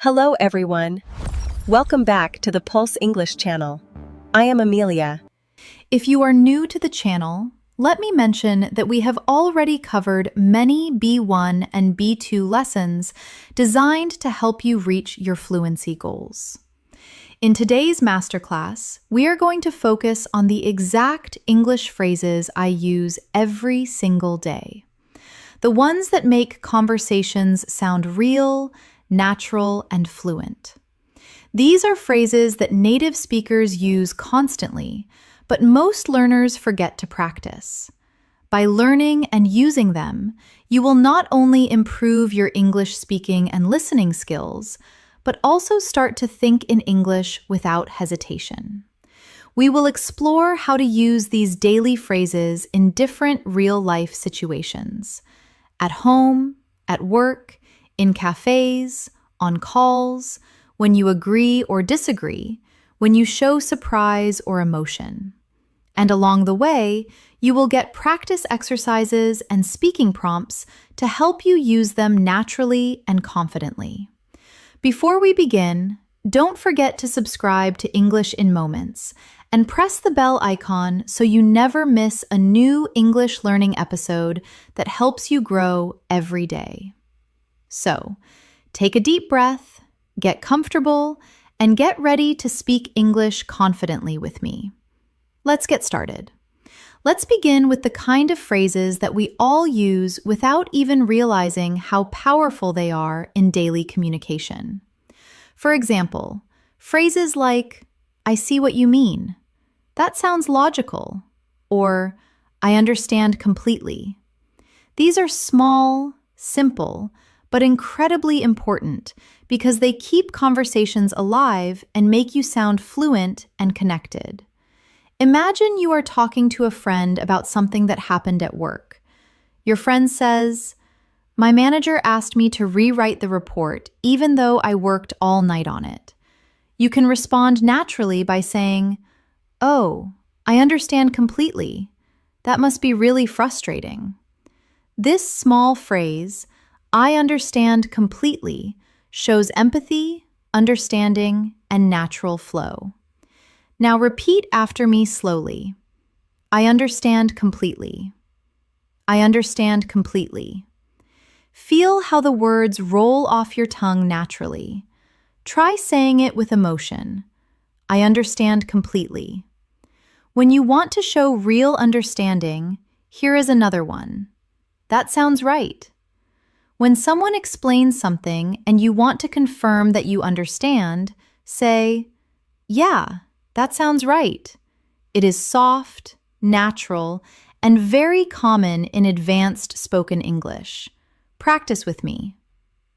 Hello everyone. Welcome back to the Pulse English channel. I am Amelia. If you are new to the channel, let me mention that we have already covered many B1 and B2 lessons designed to help you reach your fluency goals. In today's masterclass, we are going to focus on the exact English phrases I use every single day. The ones that make conversations sound real, natural, and fluent. These are phrases that native speakers use constantly, but most learners forget to practice. By learning and using them, you will not only improve your English speaking and listening skills, but also start to think in English without hesitation. We will explore how to use these daily phrases in different real-life situations. At home, at work, in cafes, on calls, when you agree or disagree, when you show surprise or emotion. And along the way, you will get practice exercises and speaking prompts to help you use them naturally and confidently. Before we begin, don't forget to subscribe to English in Moments and press the bell icon so you never miss a new English learning episode that helps you grow every day. So, take a deep breath, get comfortable, and get ready to speak English confidently with me. Let's get started. Let's begin with the kind of phrases that we all use without even realizing how powerful they are in daily communication. For example, phrases like, "I see what you mean." That sounds logical. Or, "I understand completely." These are small, simple, but incredibly important because they keep conversations alive and make you sound fluent and connected. Imagine you are talking to a friend about something that happened at work. Your friend says, "My manager asked me to rewrite the report even though I worked all night on it." You can respond naturally by saying, "Oh, I understand completely. That must be really frustrating." This small phrase, "I understand completely," shows empathy, understanding, and natural flow. Now repeat after me slowly. I understand completely. I understand completely. Feel how the words roll off your tongue naturally. Try saying it with emotion. I understand completely. When you want to show real understanding, here is another one. That sounds right. When someone explains something and you want to confirm that you understand, say, "Yeah, that sounds right." It is soft, natural, and very common in advanced spoken English. Practice with me.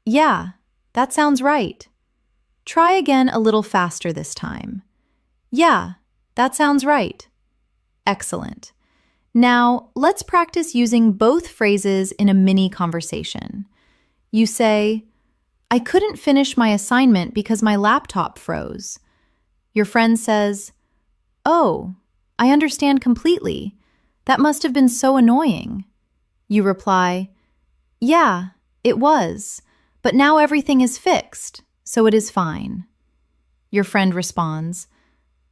"Yeah, that sounds right." Try again a little faster this time. "Yeah, that sounds right." Excellent. Now, let's practice using both phrases in a mini conversation. You say, "I couldn't finish my assignment because my laptop froze." Your friend says, "Oh, I understand completely. That must have been so annoying." You reply, "Yeah, it was, but now everything is fixed, so it is fine." Your friend responds,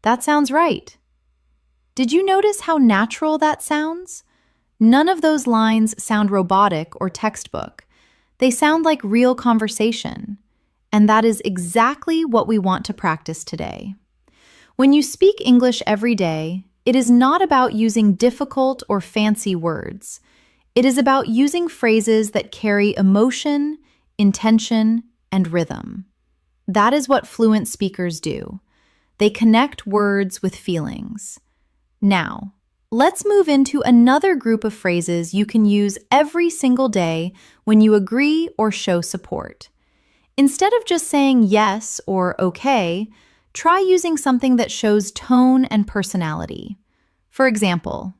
"That sounds right." Did you notice how natural that sounds? None of those lines sound robotic or textbook. They sound like real conversation. And that is exactly what we want to practice today. When you speak English every day, it is not about using difficult or fancy words. It is about using phrases that carry emotion, intention, and rhythm. That is what fluent speakers do. They connect words with feelings. Now, let's move into another group of phrases you can use every single day when you agree or show support. Instead of just saying yes or okay, try using something that shows tone and personality. For example,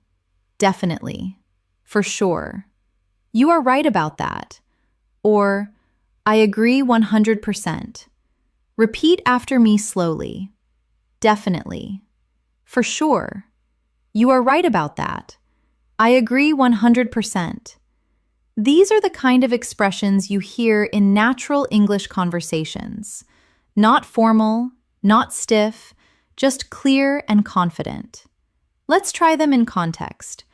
definitely, for sure, you are right about that, or I agree 100%. Repeat after me slowly. Definitely, for sure, you are right about that. I agree 100%. These are the kind of expressions you hear in natural English conversations. Not formal, not stiff, just clear and confident. Let's try them in context.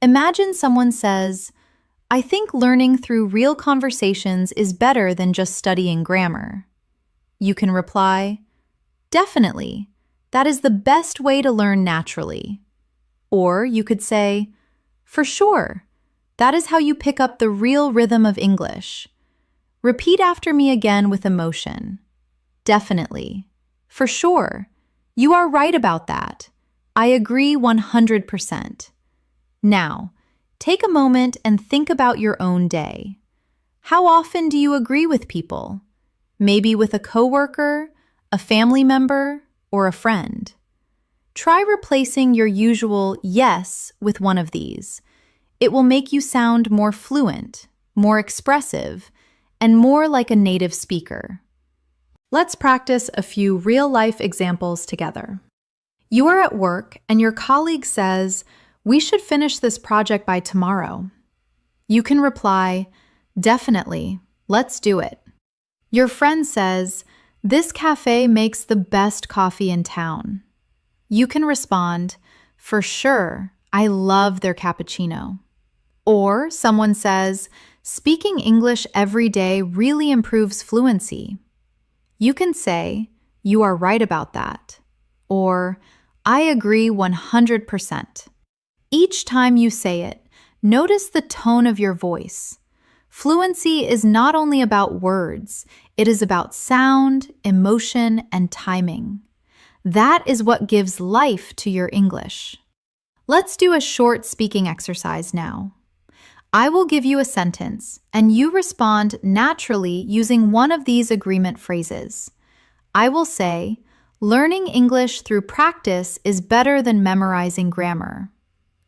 Imagine someone says, "I think learning through real conversations is better than just studying grammar." You can reply, "Definitely. That is the best way to learn naturally." Or you could say, "For sure. That is how you pick up the real rhythm of English." Repeat after me again with emotion. "Definitely. For sure. You are right about that. I agree 100%. Now, take a moment and think about your own day. How often do you agree with people? Maybe with a coworker, a family member, or a friend. Try replacing your usual yes with one of these. It will make you sound more fluent, more expressive, and more like a native speaker. Let's practice a few real-life examples together. You are at work and your colleague says, "We should finish this project by tomorrow." You can reply, "Definitely, let's do it." Your friend says, "This cafe makes the best coffee in town." You can respond, "For sure, I love their cappuccino." Or someone says, "Speaking English every day really improves fluency." You can say, "You are right about that." Or, "I agree 100%. Each time you say it, notice the tone of your voice. Fluency is not only about words, it is about sound, emotion, and timing. That is what gives life to your English. Let's do a short speaking exercise now. I will give you a sentence, and you respond naturally using one of these agreement phrases. I will say, "Learning English through practice is better than memorizing grammar."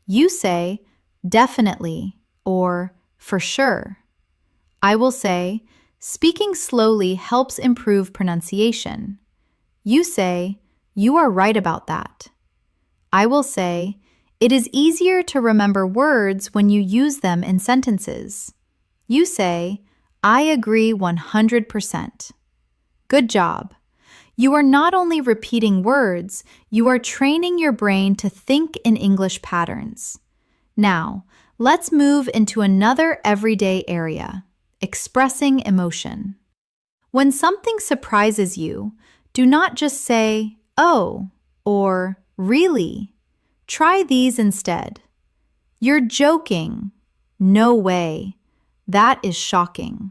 You say, "Definitely," or "For sure." I will say, "Speaking slowly helps improve pronunciation." You say, "You are right about that." I will say, "It is easier to remember words when you use them in sentences." You say, "I agree 100%. Good job. You are not only repeating words, you are training your brain to think in English patterns. Now, let's move into another everyday area, expressing emotion. When something surprises you, do not just say, "Oh," or "Really?" Try these instead. "You're joking." "No way. That is shocking."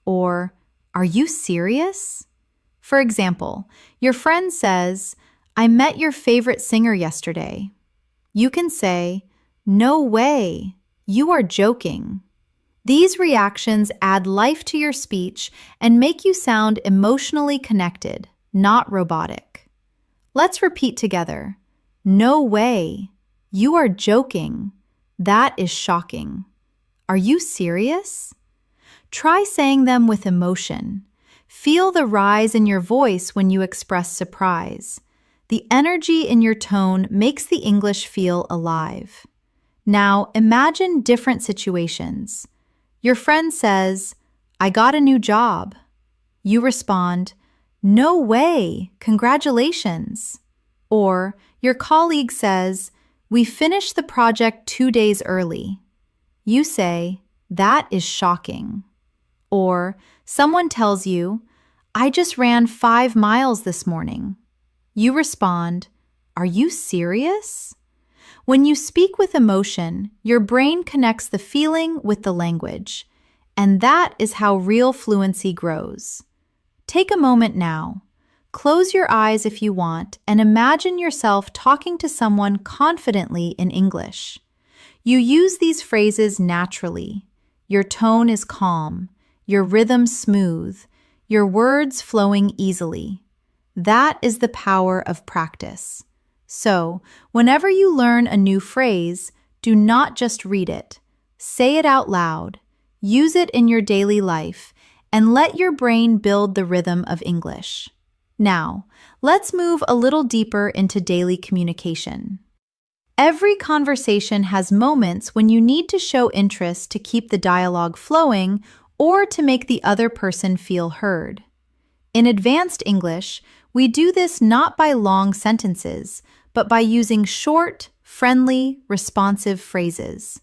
Or, "Are you serious?" For example, your friend says, "I met your favorite singer yesterday." You can say, "No way. You are joking." These reactions add life to your speech and make you sound emotionally connected, not robotic. Let's repeat together. No way. You are joking. That is shocking. Are you serious? Try saying them with emotion. Feel the rise in your voice when you express surprise. The energy in your tone makes the English feel alive. Now, imagine different situations. Your friend says, "I got a new job." You respond, "No way, congratulations." Or your colleague says, "We finished the project 2 days early." You say, "That is shocking." Or someone tells you, "I just ran 5 miles this morning." You respond, "Are you serious?" When you speak with emotion, your brain connects the feeling with the language, and that is how real fluency grows. Take a moment now. Close your eyes if you want and imagine yourself talking to someone confidently in English. You use these phrases naturally. Your tone is calm, your rhythm smooth, your words flowing easily. That is the power of practice. So, whenever you learn a new phrase, do not just read it. Say it out loud, use it in your daily life, and let your brain build the rhythm of English. Now, let's move a little deeper into daily communication. Every conversation has moments when you need to show interest to keep the dialogue flowing or to make the other person feel heard. In advanced English, we do this not by long sentences, but by using short, friendly, responsive phrases.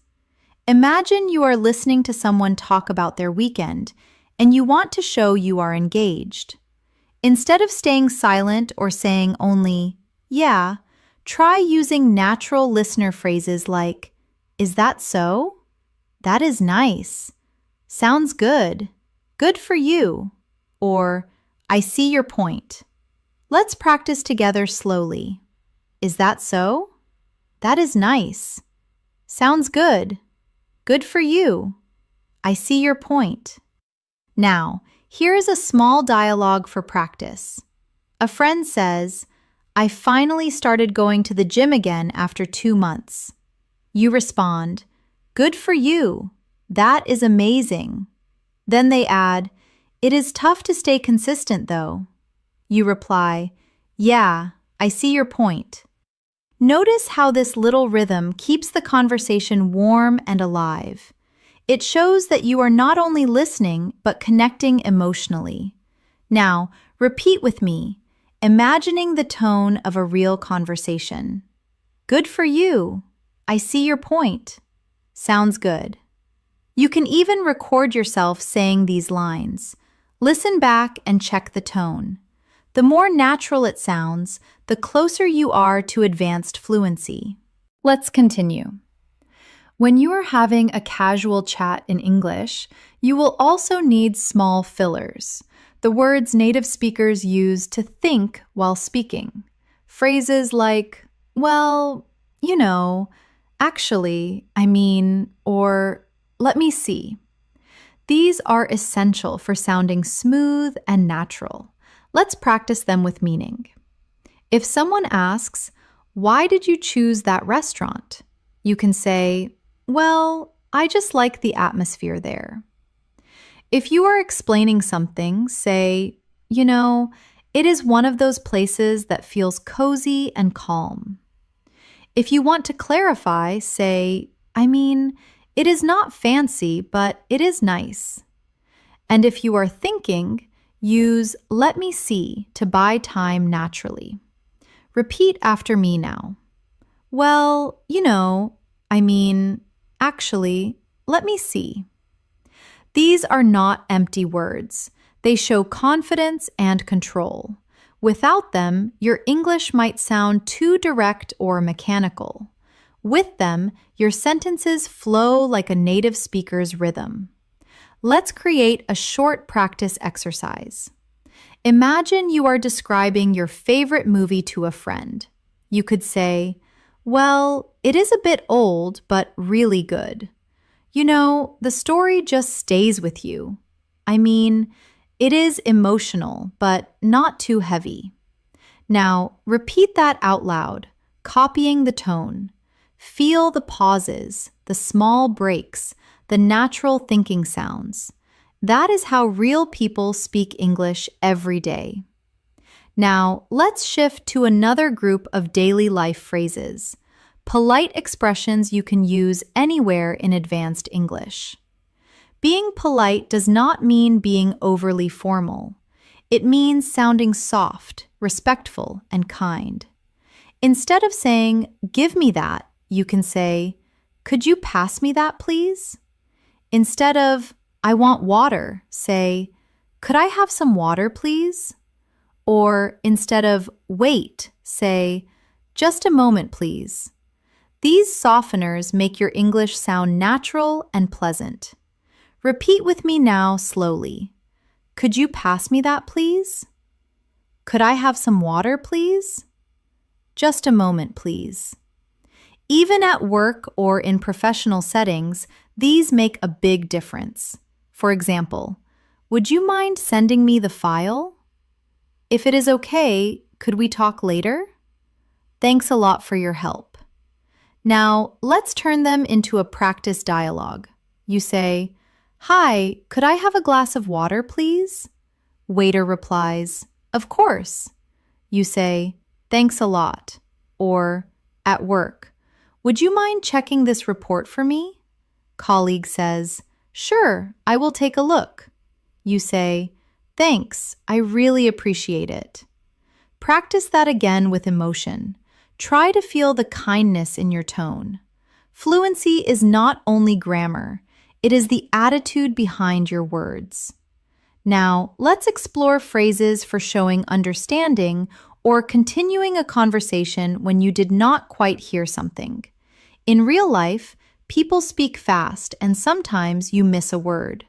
Imagine you are listening to someone talk about their weekend, and you want to show you are engaged. Instead of staying silent or saying only, yeah, try using natural listener phrases like, is that so? That is nice. Sounds good. Good for you. Or, I see your point. Let's practice together slowly. Is that so? That is nice. Sounds good. Good for you. I see your point. Now, here is a small dialogue for practice. A friend says, I finally started going to the gym again after 2 months. You respond, good for you. That is amazing. Then they add, it is tough to stay consistent though. You reply, yeah, I see your point. Notice how this little rhythm keeps the conversation warm and alive. It shows that you are not only listening, but connecting emotionally. Now, repeat with me, imagining the tone of a real conversation. Good for you. I see your point. Sounds good. You can even record yourself saying these lines. Listen back and check the tone. The more natural it sounds, the closer you are to advanced fluency. Let's continue. When you are having a casual chat in English, you will also need small fillers, the words native speakers use to think while speaking. Phrases like, well, you know, actually, I mean, or let me see. These are essential for sounding smooth and natural. Let's practice them with meaning. If someone asks, why did you choose that restaurant? You can say, well, I just like the atmosphere there. If you are explaining something, say, you know, it is one of those places that feels cozy and calm. If you want to clarify, say, I mean, it is not fancy, but it is nice. And if you are thinking, use let me see to buy time naturally. Repeat after me now. Well, you know, I mean, actually, let me see. These are not empty words. They show confidence and control. Without them, your English might sound too direct or mechanical. With them, your sentences flow like a native speaker's rhythm. Let's create a short practice exercise. Imagine you are describing your favorite movie to a friend. You could say, well, it is a bit old, but really good. You know, the story just stays with you. I mean, it is emotional, but not too heavy. Now, repeat that out loud, copying the tone. Feel the pauses, the small breaks, the natural thinking sounds. That is how real people speak English every day. Now, let's shift to another group of daily life phrases, polite expressions you can use anywhere in advanced English. Being polite does not mean being overly formal. It means sounding soft, respectful, and kind. Instead of saying, give me that, you can say, could you pass me that, please? Instead of, I want water, say, could I have some water, please? Or instead of wait, say, just a moment, please. These softeners make your English sound natural and pleasant. Repeat with me now slowly. Could you pass me that, please? Could I have some water, please? Just a moment, please. Even at work or in professional settings, these make a big difference. For example, would you mind sending me the file? If it is okay, could we talk later? Thanks a lot for your help. Now, let's turn them into a practice dialogue. You say, hi, could I have a glass of water, please? Waiter replies, of course. You say, thanks a lot. Or, at work, Would you mind checking this report for me? Colleague says, Sure, I will take a look. You say, Thanks, I really appreciate it. Practice that again with emotion. Try to feel the kindness in your tone. Fluency is not only grammar, it is the attitude behind your words. Now, let's explore phrases for showing understanding or continuing a conversation when you did not quite hear something. In real life, people speak fast and sometimes you miss a word.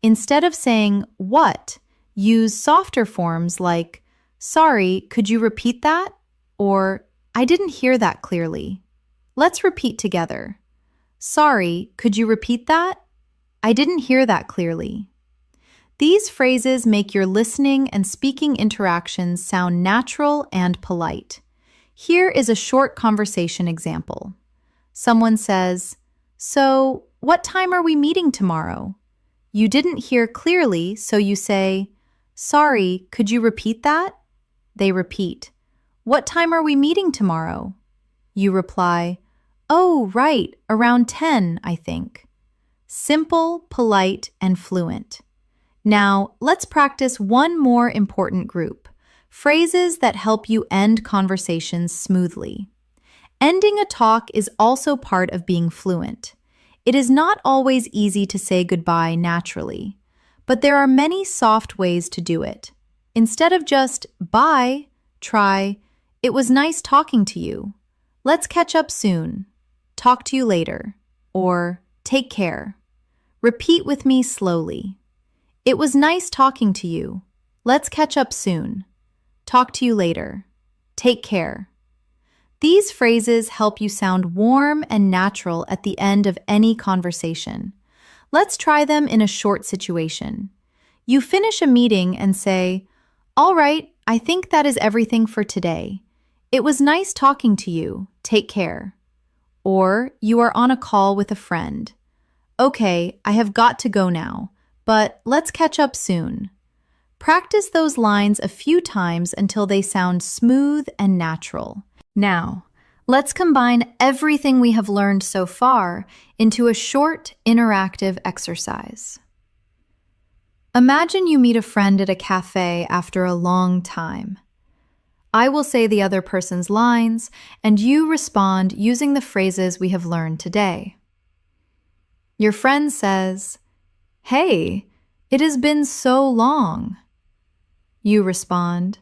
Instead of saying what, use softer forms like, Sorry, could you repeat that? Or, I didn't hear that clearly. Let's repeat together. Sorry, could you repeat that? I didn't hear that clearly. These phrases make your listening and speaking interactions sound natural and polite. Here is a short conversation example. Someone says, So, what time are we meeting tomorrow? You didn't hear clearly, so you say, Sorry, could you repeat that? They repeat, What time are we meeting tomorrow? You reply, Oh, right, around 10, I think. Simple, polite, and fluent. Now, let's practice one more important group, phrases that help you end conversations smoothly. Ending a talk is also part of being fluent. It is not always easy to say goodbye naturally, but there are many soft ways to do it. Instead of just, bye, try, it was nice talking to you. Let's catch up soon. Talk to you later. Or, take care. Repeat with me slowly. It was nice talking to you. Let's catch up soon. Talk to you later. Take care. These phrases help you sound warm and natural at the end of any conversation. Let's try them in a short situation. You finish a meeting and say, All right, I think that is everything for today. It was nice talking to you. Take care. Or you are on a call with a friend. Okay, I have got to go now, but let's catch up soon. Practice those lines a few times until they sound smooth and natural. Now, let's combine everything we have learned so far into a short, interactive exercise. Imagine you meet a friend at a cafe after a long time. I will say the other person's lines, and you respond using the phrases we have learned today. Your friend says, Hey, it has been so long. You respond,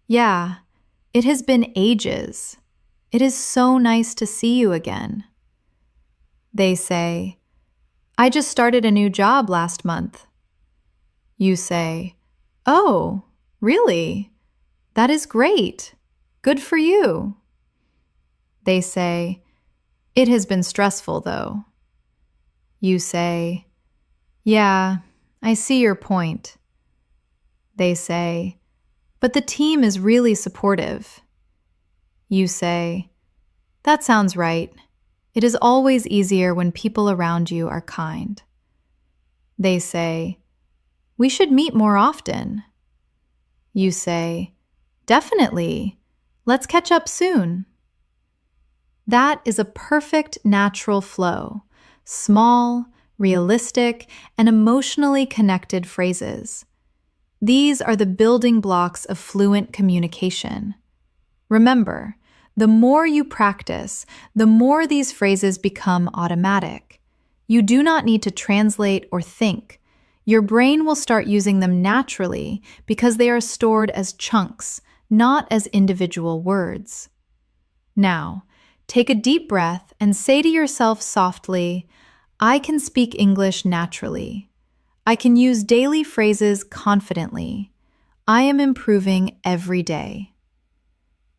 Yeah, it has been ages. It is so nice to see you again. They say, I just started a new job last month. You say, Oh, really? That is great. Good for you. They say, It has been stressful, though. You say, Yeah, I see your point. They say, But the team is really supportive. You say, That sounds right. It is always easier when people around you are kind. They say, We should meet more often. You say, Definitely. Let's catch up soon. That is a perfect natural flow. Small, realistic, and emotionally connected phrases. These are the building blocks of fluent communication. Remember, the more you practice, the more these phrases become automatic. You do not need to translate or think. Your brain will start using them naturally because they are stored as chunks, not as individual words. Now, take a deep breath and say to yourself softly, I can speak English naturally. I can use daily phrases confidently. I am improving every day.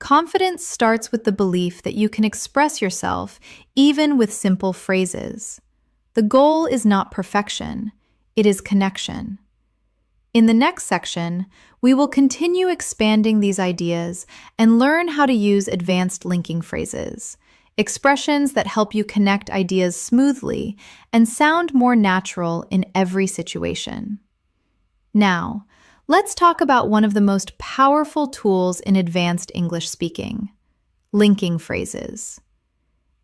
Confidence starts with the belief that you can express yourself even with simple phrases. The goal is not perfection, it is connection. In the next section, we will continue expanding these ideas and learn how to use advanced linking phrases, expressions that help you connect ideas smoothly and sound more natural in every situation. Now, let's talk about one of the most powerful tools in advanced English speaking, linking phrases.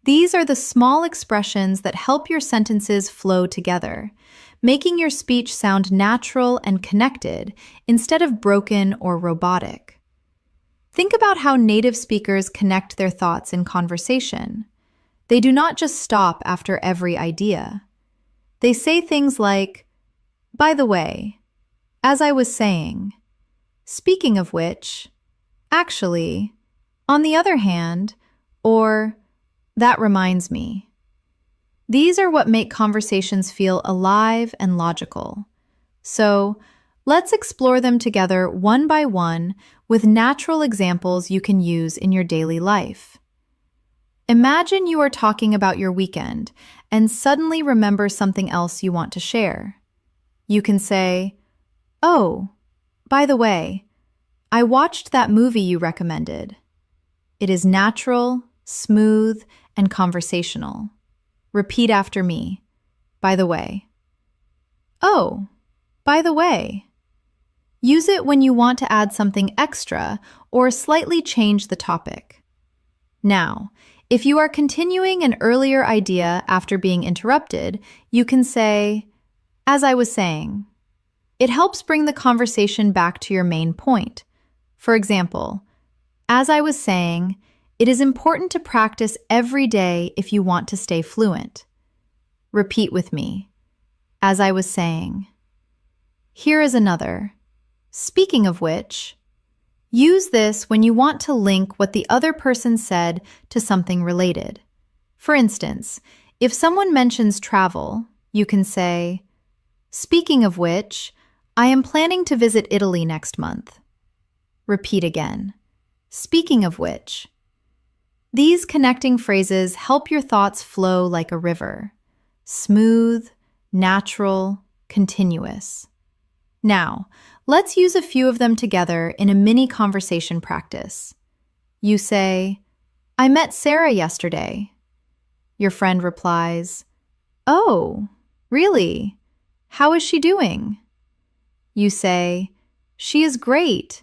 These are the small expressions that help your sentences flow together, making your speech sound natural and connected instead of broken or robotic. Think about how native speakers connect their thoughts in conversation. They do not just stop after every idea. They say things like, "By the way, as I was saying, speaking of which, actually, on the other hand," or "that reminds me." These are what make conversations feel alive and logical. So, let's explore them together one by one with natural examples you can use in your daily life. Imagine you are talking about your weekend and suddenly remember something else you want to share. You can say, "Oh, by the way, I watched that movie you recommended." It is natural, smooth, and conversational. Repeat after me. By the way. "Oh, by the way." Use it when you want to add something extra or slightly change the topic. Now, if you are continuing an earlier idea after being interrupted, you can say, "As I was saying." It helps bring the conversation back to your main point. For example, "As I was saying, it is important to practice every day if you want to stay fluent." Repeat with me. "As I was saying." Here is another. "Speaking of which," use this when you want to link what the other person said to something related. For instance, if someone mentions travel, you can say, "Speaking of which, I am planning to visit Italy next month." Repeat again. "Speaking of which." These connecting phrases help your thoughts flow like a river. Smooth, natural, continuous. Now, let's use a few of them together in a mini conversation practice. You say, "I met Sarah yesterday." Your friend replies, "Oh, really? How is she doing?" You say, "She is great.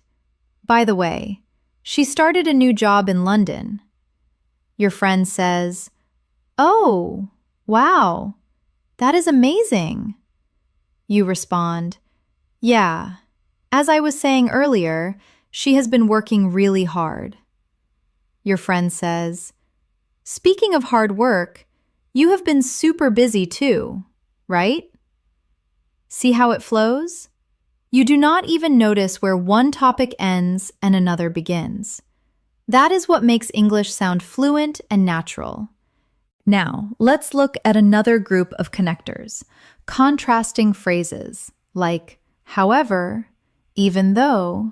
By the way, she started a new job in London." Your friend says, "Oh, wow, that is amazing." You respond, "Yeah, as I was saying earlier, she has been working really hard." Your friend says, "Speaking of hard work, you have been super busy too, right?" See how it flows? You do not even notice where one topic ends and another begins. That is what makes English sound fluent and natural. Now, let's look at another group of connectors, contrasting phrases like however, even though,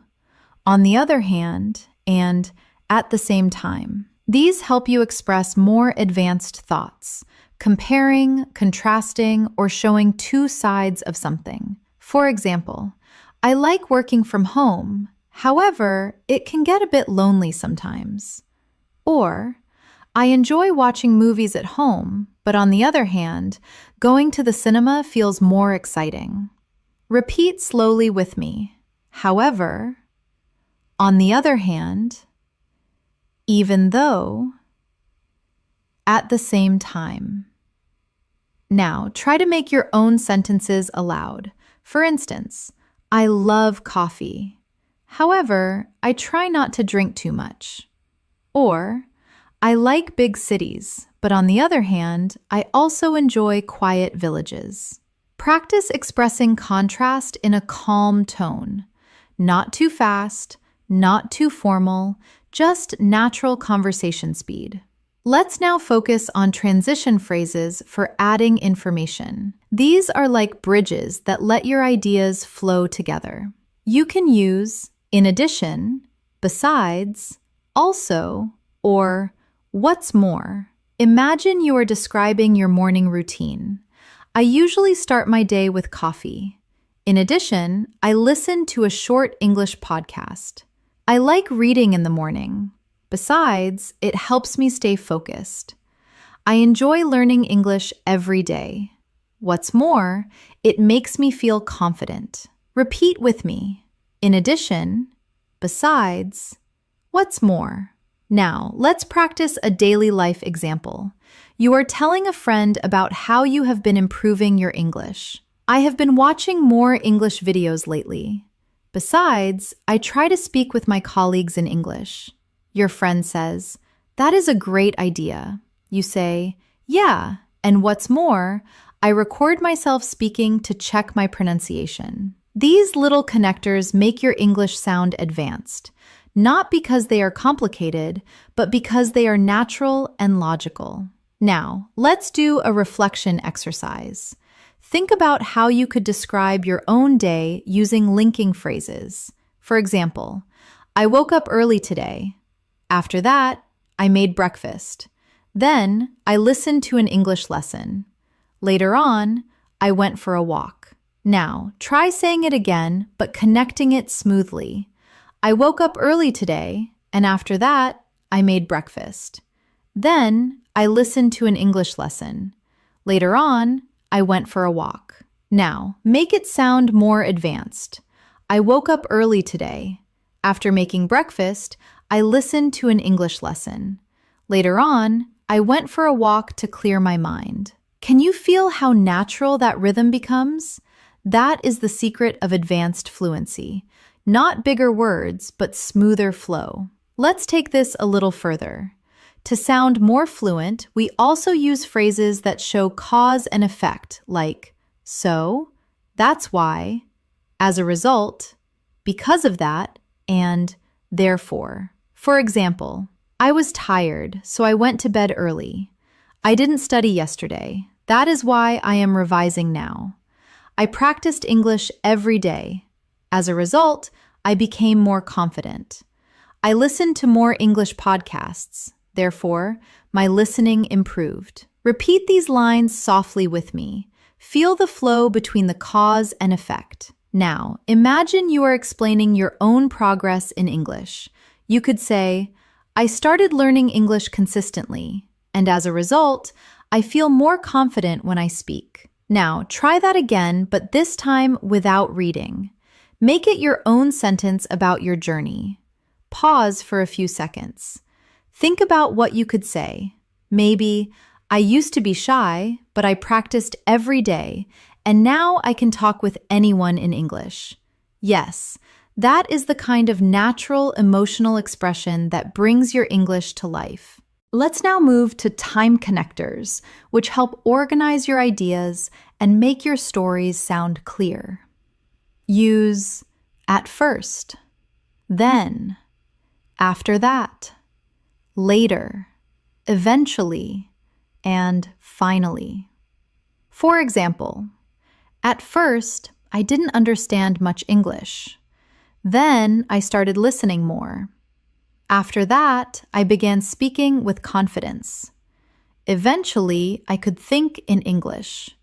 on the other hand, and at the same time. These help you express more advanced thoughts, comparing, contrasting, or showing two sides of something. For example, "I like working from home. However, it can get a bit lonely sometimes." Or, "I enjoy watching movies at home, but on the other hand, going to the cinema feels more exciting." Repeat slowly with me. However, on the other hand, even though, at the same time. Now, try to make your own sentences aloud. For instance, "I love coffee. However, I try not to drink too much." Or, "I like big cities, but on the other hand, I also enjoy quiet villages." Practice expressing contrast in a calm tone. Not too fast, not too formal, just natural conversation speed. Let's now focus on transition phrases for adding information. These are like bridges that let your ideas flow together. You can use "in addition," "besides," "also," or "what's more." Imagine you are describing your morning routine. "I usually start my day with coffee. In addition, I listen to a short English podcast. I like reading in the morning. Besides, it helps me stay focused. I enjoy learning English every day. What's more, it makes me feel confident." Repeat with me. In addition, besides, what's more. Now, let's practice a daily life example. You are telling a friend about how you have been improving your English. I have been watching more English videos lately. Besides, I try to speak with my colleagues in English. Your friend says, "That is a great idea." You say, "Yeah, and what's more, I record myself speaking to check my pronunciation." These little connectors make your English sound advanced, not because they are complicated, but because they are natural and logical. Now, let's do a reflection exercise. Think about how you could describe your own day using linking phrases. For example, I woke up early today. After that, I made breakfast. Then, I listened to an English lesson. Later on, I went for a walk. Now, try saying it again, but connecting it smoothly. I woke up early today, and after that, I made breakfast. Then, I listened to an English lesson. Later on, I went for a walk. Now, make it sound more advanced. I woke up early today. After making breakfast, I listened to an English lesson. Later on, I went for a walk to clear my mind. Can you feel how natural that rhythm becomes? That is the secret of advanced fluency. Not bigger words, but smoother flow. Let's take this a little further. To sound more fluent, we also use phrases that show cause and effect, like so, that's why, as a result, because of that, and therefore. For example, I was tired, so I went to bed early. I didn't study yesterday. That is why I am revising now. I practiced English every day. As a result, I became more confident. I listened to more English podcasts. Therefore, my listening improved. Repeat these lines softly with me. Feel the flow between the cause and effect. Now, imagine you are explaining your own progress in English. You could say, I started learning English consistently, and as a result, I feel more confident when I speak. Now, try that again, but this time without reading. Make it your own sentence about your journey. Pause for a few seconds. Think about what you could say. Maybe, I used to be shy, but I practiced every day, and now I can talk with anyone in English. Yes, that is the kind of natural emotional expression that brings your English to life. Let's now move to time connectors, which help organize your ideas and make your stories sound clear. Use at first, then, after that, later, eventually, and finally. For example, at first, I didn't understand much English. Then I started listening more. After that, I began speaking with confidence. Eventually, I could think in English.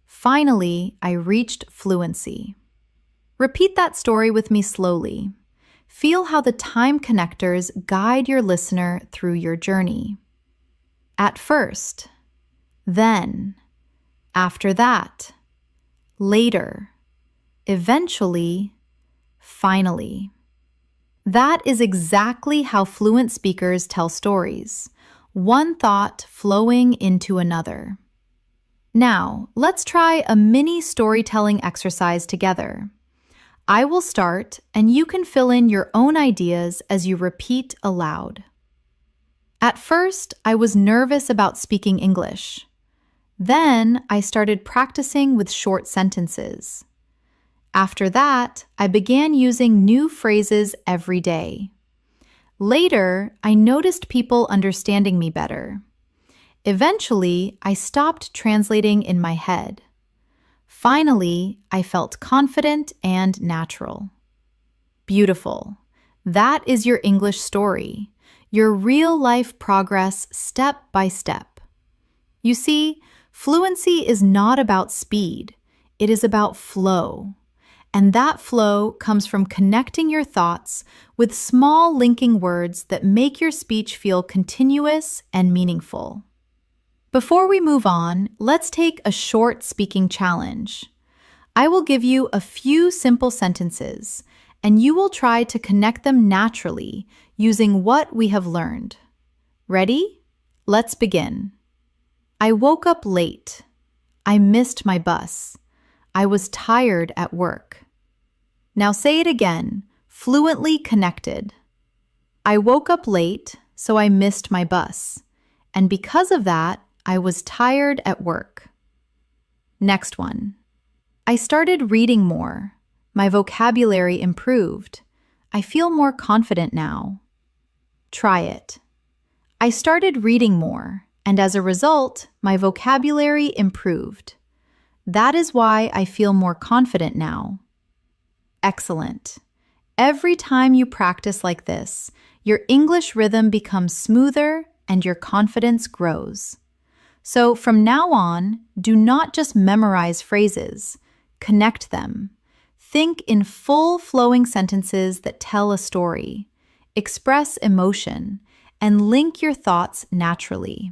Finally, I reached fluency. Repeat that story with me slowly. Feel how the time connectors guide your listener through your journey. At first, then, after that, later, eventually, finally. That is exactly how fluent speakers tell stories, one thought flowing into another. Now, let's try a mini storytelling exercise together. I will start, and you can fill in your own ideas as you repeat aloud. At first, I was nervous about speaking English. Then, I started practicing with short sentences. After that, I began using new phrases every day. Later, I noticed people understanding me better. Eventually, I stopped translating in my head. Finally, I felt confident and natural. Beautiful. That is your English story, your real-life progress step by step. You see, fluency is not about speed. It is about flow. And that flow comes from connecting your thoughts with small linking words that make your speech feel continuous and meaningful. Before we move on, let's take a short speaking challenge. I will give you a few simple sentences, and you will try to connect them naturally using what we have learned. Ready? Let's begin. I woke up late. I missed my bus. I was tired at work. Now say it again, fluently connected. I woke up late, so I missed my bus. And because of that, I was tired at work. Next one. I started reading more. My vocabulary improved. I feel more confident now. Try it. I started reading more, and as a result, my vocabulary improved. That is why I feel more confident now. Excellent. Every time you practice like this, your English rhythm becomes smoother and your confidence grows. So from now on, do not just memorize phrases, connect them. Think in full flowing sentences that tell a story, express emotion, and link your thoughts naturally.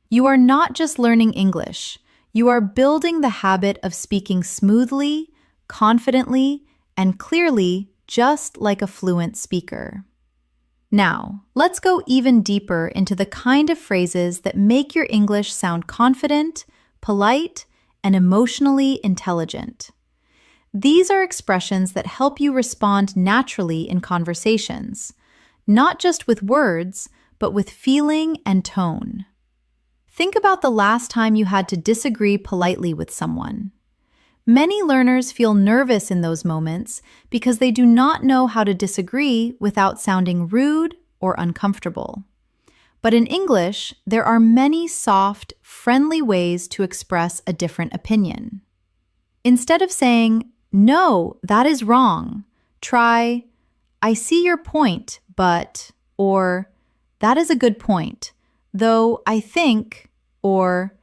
You are not just learning English, you are building the habit of speaking smoothly, confidently, and clearly, just like a fluent speaker. Now, let's go even deeper into the kind of phrases that make your English sound confident, polite, and emotionally intelligent. These are expressions that help you respond naturally in conversations, not just with words, but with feeling and tone. Think about the last time you had to disagree politely with someone. Many learners feel nervous in those moments because they do not know how to disagree without sounding rude or uncomfortable. But in English, there are many soft, friendly ways to express a different opinion. Instead of saying, "No, that is wrong," try, "I see your point, but," or "That is a good point, though I think," or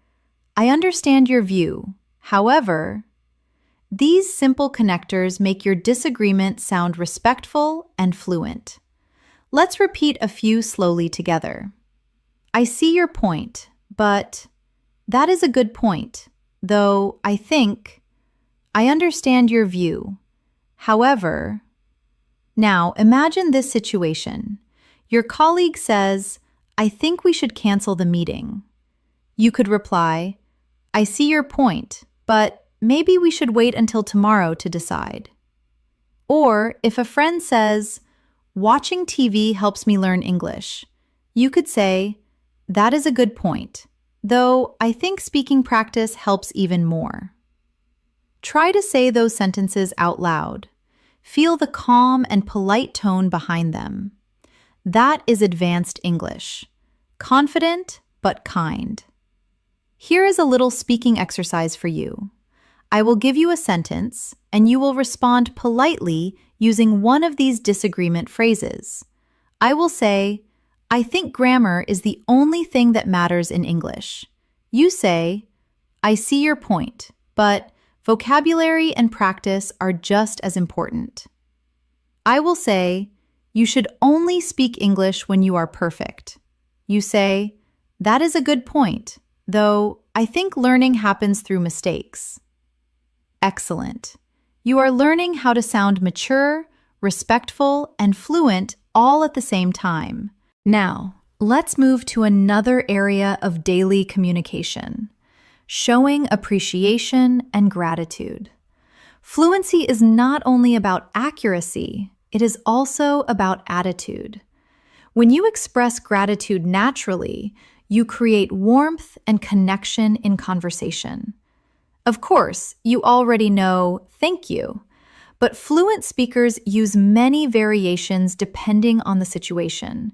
"I understand your view, however." These simple connectors make your disagreement sound respectful and fluent. Let's repeat a few slowly together. I see your point, but that is a good point, though I think I understand your view. However, now imagine this situation. Your colleague says, I think we should cancel the meeting. You could reply, I see your point, but maybe we should wait until tomorrow to decide. Or if a friend says, watching TV helps me learn English, you could say, that is a good point, though I think speaking practice helps even more. Try to say those sentences out loud. Feel the calm and polite tone behind them. That is advanced English. Confident, but kind. Here is a little speaking exercise for you. I will give you a sentence, and you will respond politely using one of these disagreement phrases. I will say, I think grammar is the only thing that matters in English. You say, I see your point, but vocabulary and practice are just as important. I will say, you should only speak English when you are perfect. You say, that is a good point, though I think learning happens through mistakes. Excellent. You are learning how to sound mature, respectful, and fluent all at the same time. Now, let's move to another area of daily communication, showing appreciation and gratitude. Fluency is not only about accuracy, it is also about attitude. When you express gratitude naturally, you create warmth and connection in conversation. Of course, you already know "thank you," but fluent speakers use many variations depending on the situation.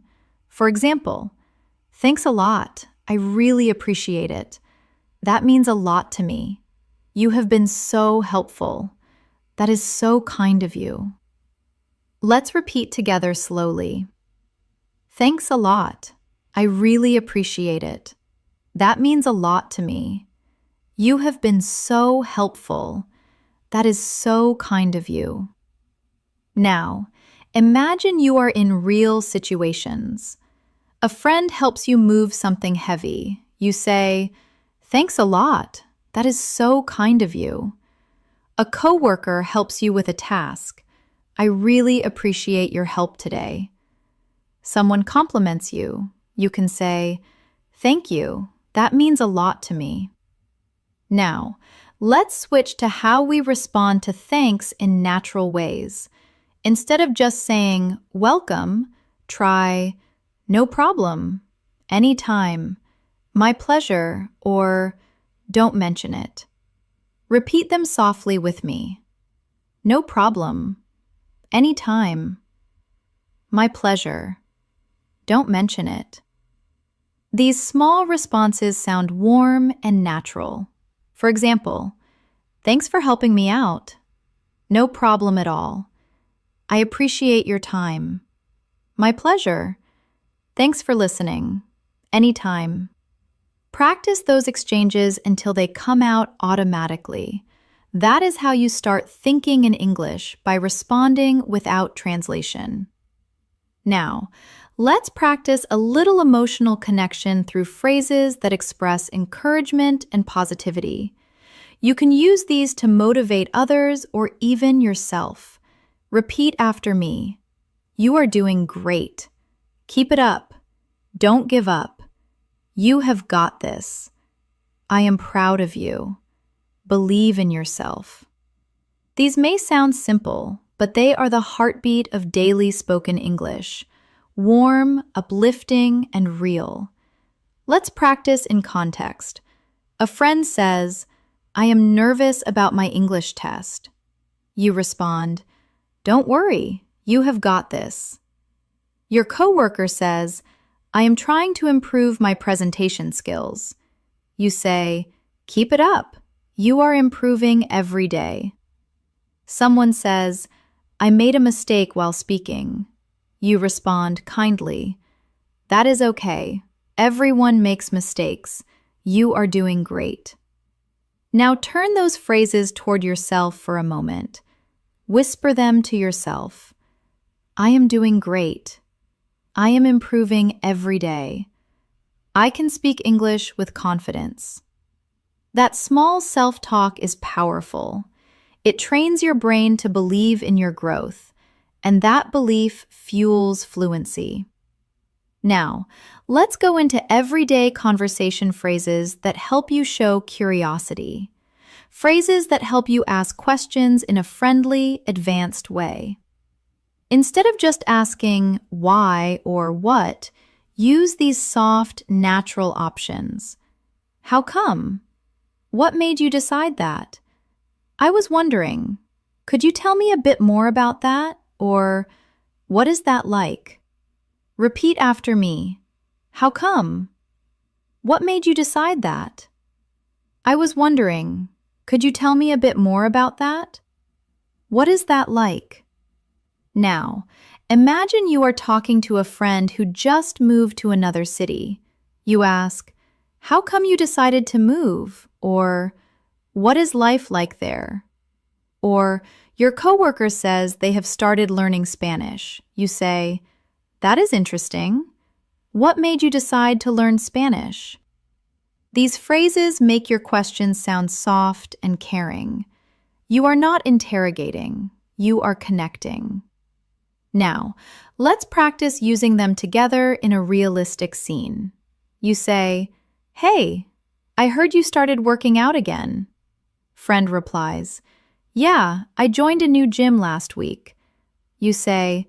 For example, "Thanks a lot. I really appreciate it. That means a lot to me. You have been so helpful. That is so kind of you." Let's repeat together slowly. Thanks a lot. I really appreciate it. That means a lot to me. You have been so helpful. That is so kind of you. Now, imagine you are in real situations. A friend helps you move something heavy. You say, "Thanks a lot. That is so kind of you." A coworker helps you with a task. I really appreciate your help today. Someone compliments you. You can say, "Thank you. That means a lot to me." Now, let's switch to how we respond to thanks in natural ways. Instead of just saying, "Welcome," try, "No problem," "Anytime," "My pleasure," or "Don't mention it." Repeat them softly with me. No problem. Anytime. My pleasure. Don't mention it. These small responses sound warm and natural. For example, "Thanks for helping me out." "No problem at all." "I appreciate your time." "My pleasure." "Thanks for listening." "Anytime." Practice those exchanges until they come out automatically. That is how you start thinking in English, by responding without translation. Now, let's practice a little emotional connection through phrases that express encouragement and positivity. You can use these to motivate others or even yourself. Repeat after me. "You are doing great." "Keep it up." "Don't give up." "You have got this." "I am proud of you." "Believe in yourself." These may sound simple, but they are the heartbeat of daily spoken English. Warm, uplifting, and real. Let's practice in context. A friend says, "I am nervous about my English test." You respond, "Don't worry, you have got this." Your coworker says, "I am trying to improve my presentation skills." You say, "Keep it up. You are improving every day." Someone says, "I made a mistake while speaking." You respond kindly, "That is okay. Everyone makes mistakes. You are doing great." Now turn those phrases toward yourself for a moment. Whisper them to yourself. "I am doing great. I am improving every day. I can speak English with confidence." That small self-talk is powerful. It trains your brain to believe in your growth, and that belief fuels fluency. Now, let's go into everyday conversation phrases that help you show curiosity. Phrases that help you ask questions in a friendly, advanced way. Instead of just asking why or what, use these soft, natural options. "How come?" "What made you decide that?" "I was wondering. Could you tell me a bit more about that?" Or, "What is that like?" Repeat after me. "How come?" "What made you decide that?" "I was wondering. Could you tell me a bit more about that?" "What is that like?" Now, imagine you are talking to a friend who just moved to another city. You ask, "How come you decided to move?" Or, "What is life like there?" Or, your coworker says they have started learning Spanish. You say, "That is interesting. What made you decide to learn Spanish?" These phrases make your questions sound soft and caring. You are not interrogating, you are connecting. Now, let's practice using them together in a realistic scene. You say, "Hey, I heard you started working out again." Friend replies, "Yeah, I joined a new gym last week." You say,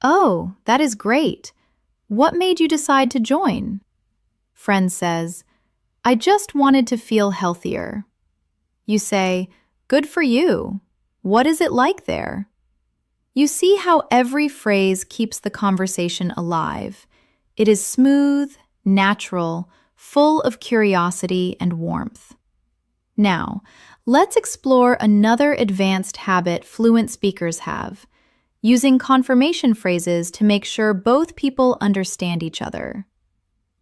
"Oh, that is great. What made you decide to join?" Friend says, "I just wanted to feel healthier." You say, "Good for you. What is it like there?" You see how every phrase keeps the conversation alive. It is smooth, natural, full of curiosity and warmth. Now, let's explore another advanced habit fluent speakers have, using confirmation phrases to make sure both people understand each other.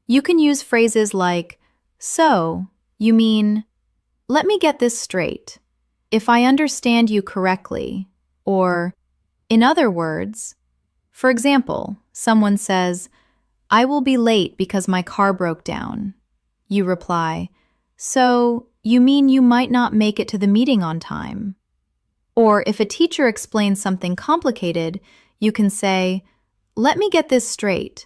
You can use phrases like, "So, you mean, let me get this straight. If I understand you correctly," or, "In other words," for example, someone says, "I will be late because my car broke down." You reply, "So, you mean you might not make it to the meeting on time?" Or if a teacher explains something complicated, you can say, "Let me get this straight.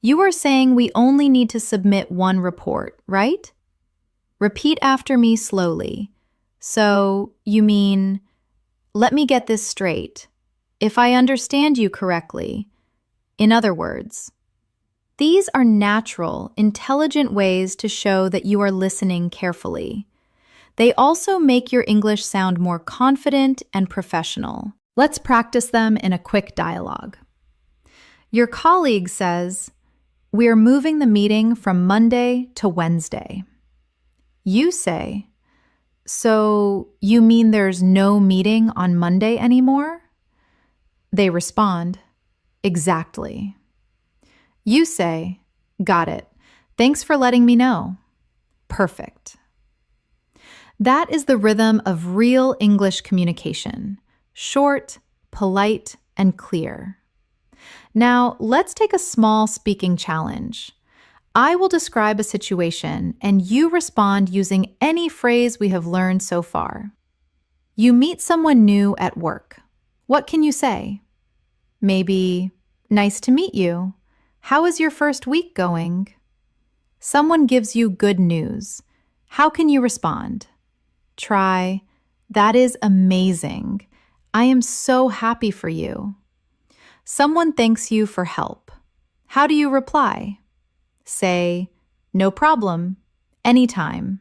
You are saying we only need to submit one report, right?" Repeat after me slowly. So, you mean, "Let me get this straight. If I understand you correctly." In other words, these are natural, intelligent ways to show that you are listening carefully. They also make your English sound more confident and professional. Let's practice them in a quick dialogue. Your colleague says, "We are moving the meeting from Monday to Wednesday." You say, "So you mean there's no meeting on Monday anymore?" They respond, "Exactly." You say, "Got it. Thanks for letting me know." Perfect. That is the rhythm of real English communication: short, polite, and clear. Now, let's take a small speaking challenge. I will describe a situation, and you respond using any phrase we have learned so far. You meet someone new at work. What can you say? Maybe, "Nice to meet you. How is your first week going?" Someone gives you good news. How can you respond? Try, "That is amazing. I am so happy for you." Someone thanks you for help. How do you reply? Say, "No problem. Anytime."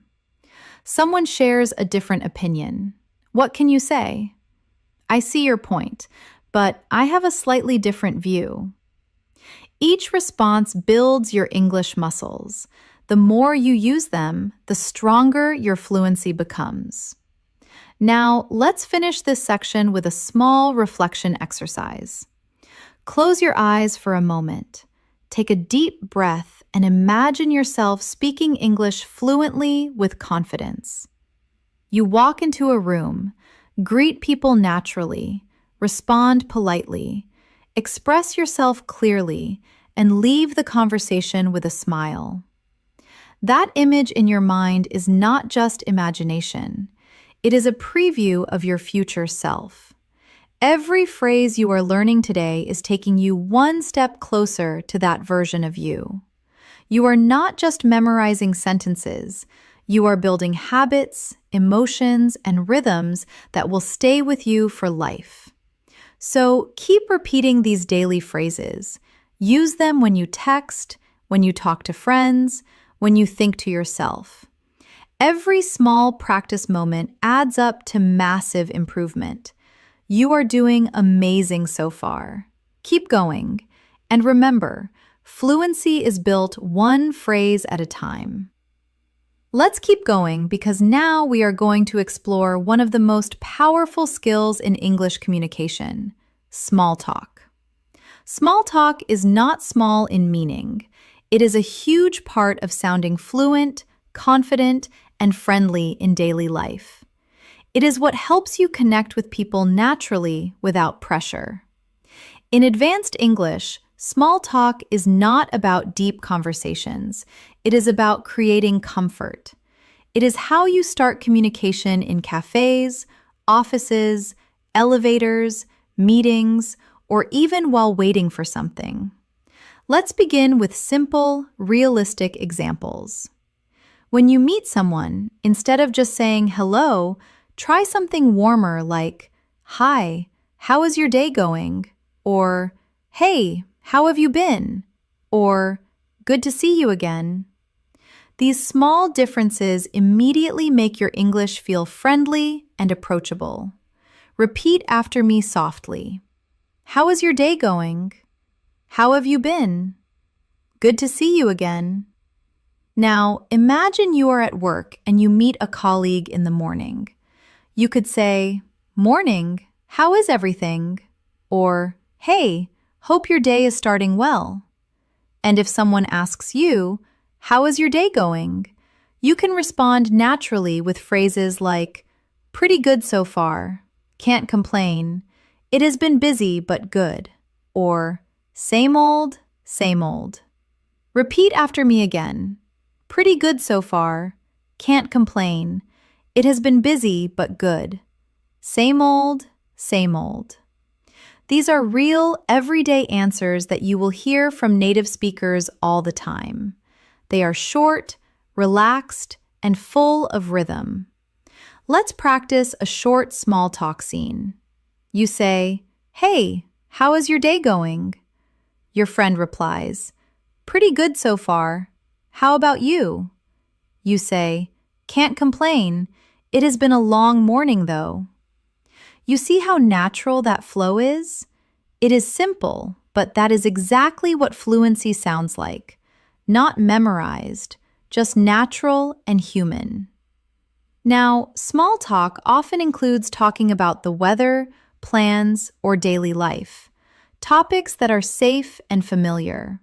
Someone shares a different opinion. What can you say? "I see your point, but I have a slightly different view." Each response builds your English muscles. The more you use them, the stronger your fluency becomes. Now, let's finish this section with a small reflection exercise. Close your eyes for a moment. Take a deep breath and imagine yourself speaking English fluently with confidence. You walk into a room, greet people naturally, respond politely, express yourself clearly, and leave the conversation with a smile. That image in your mind is not just imagination. It is a preview of your future self. Every phrase you are learning today is taking you one step closer to that version of you. You are not just memorizing sentences. You are building habits, emotions, and rhythms that will stay with you for life. So keep repeating these daily phrases. Use them when you text, when you talk to friends, when you think to yourself. Every small practice moment adds up to massive improvement. You are doing amazing so far. Keep going. And remember, fluency is built one phrase at a time. Let's keep going because now we are going to explore one of the most powerful skills in English communication: small talk. Small talk is not small in meaning. It is a huge part of sounding fluent, confident, and friendly in daily life. It is what helps you connect with people naturally without pressure. In advanced English, small talk is not about deep conversations. It is about creating comfort. It is how you start communication in cafes, offices, elevators, meetings, or even while waiting for something. Let's begin with simple, realistic examples. When you meet someone, instead of just saying hello, try something warmer like, "Hi, how is your day going?" Or, "Hey, how have you been?" Or, "Good to see you again." These small differences immediately make your English feel friendly and approachable. Repeat after me softly. "How is your day going?" "How have you been?" "Good to see you again." Now, imagine you are at work and you meet a colleague in the morning. You could say, "Morning, how is everything?" Or, "Hey, hope your day is starting well." And if someone asks you, "How is your day going?" you can respond naturally with phrases like, "Pretty good so far," "Can't complain," "It has been busy but good," or "Same old, same old." Repeat after me again. "Pretty good so far," "Can't complain," "It has been busy but good," Same old, same old. These are real, everyday answers that you will hear from native speakers all the time. They are short, relaxed, and full of rhythm. Let's practice a short small talk scene. You say, "Hey, how is your day going?" Your friend replies, "Pretty good so far. How about you?" You say, "Can't complain. It has been a long morning though." You see how natural that flow is? It is simple, but that is exactly what fluency sounds like. Not memorized, just natural and human. Now, small talk often includes talking about the weather, plans, or daily life, topics that are safe and familiar.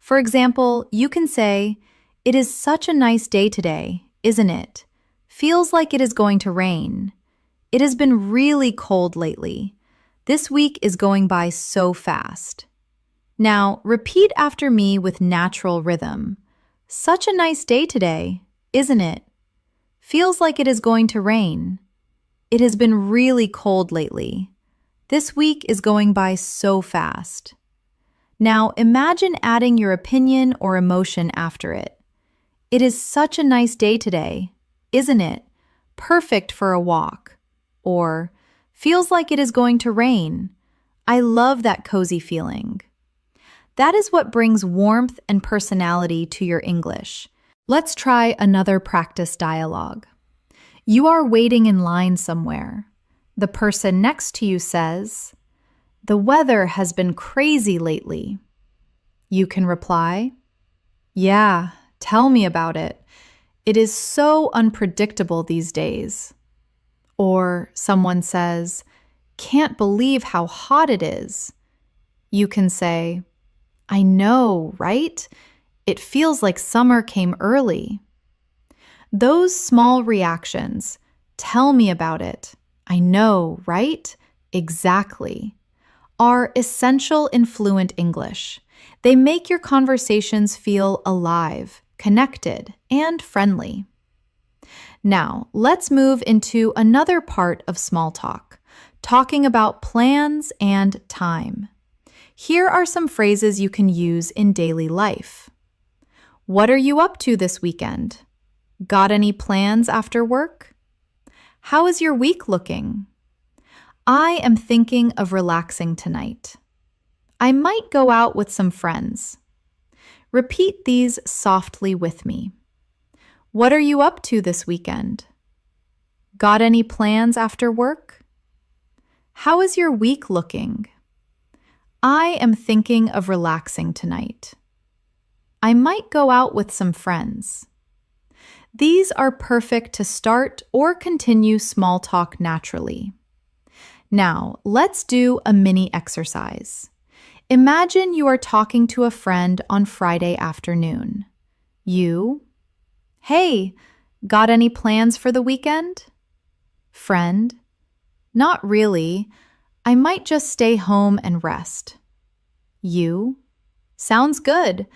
For example, you can say, "It is such a nice day today, isn't it? Feels like it is going to rain. It has been really cold lately. This week is going by so fast." Now, repeat after me with natural rhythm. "Such a nice day today, isn't it? Feels like it is going to rain. It has been really cold lately. This week is going by so fast." Now, imagine adding your opinion or emotion after it. "It is such a nice day today, isn't it? Perfect for a walk." Or, "Feels like it is going to rain. I love that cozy feeling." That is what brings warmth and personality to your English. Let's try another practice dialogue. You are waiting in line somewhere. The person next to you says, "The weather has been crazy lately." You can reply, "Yeah, tell me about it. It is so unpredictable these days." Or someone says, "Can't believe how hot it is." You can say, "I know, right? It feels like summer came early." Those small reactions, "Tell me about it," "I know, right?" "Exactly," are essential in fluent English. They make your conversations feel alive, connected, and friendly. Now, let's move into another part of small talk, talking about plans and time. Here are some phrases you can use in daily life. What are you up to this weekend? Got any plans after work? How is your week looking? I am thinking of relaxing tonight. I might go out with some friends. Repeat these softly with me. What are you up to this weekend? Got any plans after work? How is your week looking? I am thinking of relaxing tonight. I might go out with some friends. These are perfect to start or continue small talk naturally. Now, let's do a mini exercise. Imagine you are talking to a friend on Friday afternoon. You, "Hey, got any plans for the weekend?" Friend, "Not really. I might just stay home and rest." You, "Sounds good.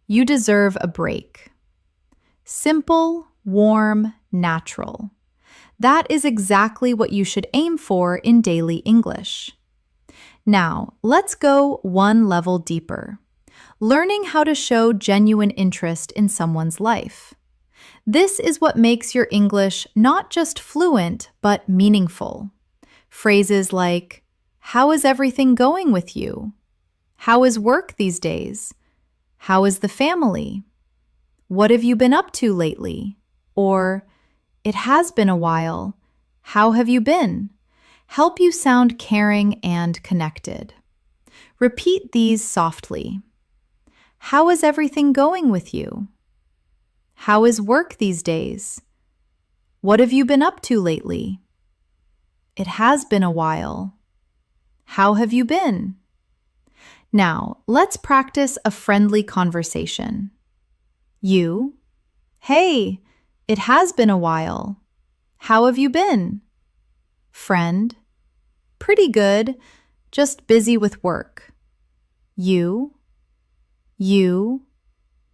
You deserve a break." Simple, warm, natural. That is exactly what you should aim for in daily English. Now, let's go one level deeper. Learning how to show genuine interest in someone's life. This is what makes your English not just fluent, but meaningful. Phrases like, "How is everything going with you?" "How is work these days?" "How is the family?" "What have you been up to lately?" Or, "It has been a while. How have you been?" help you sound caring and connected. Repeat these softly. How is everything going with you? How is work these days? What have you been up to lately? It has been a while. How have you been? Now, let's practice a friendly conversation. You, "Hey, it has been a while. How have you been?" Friend, "Pretty good, just busy with work." You,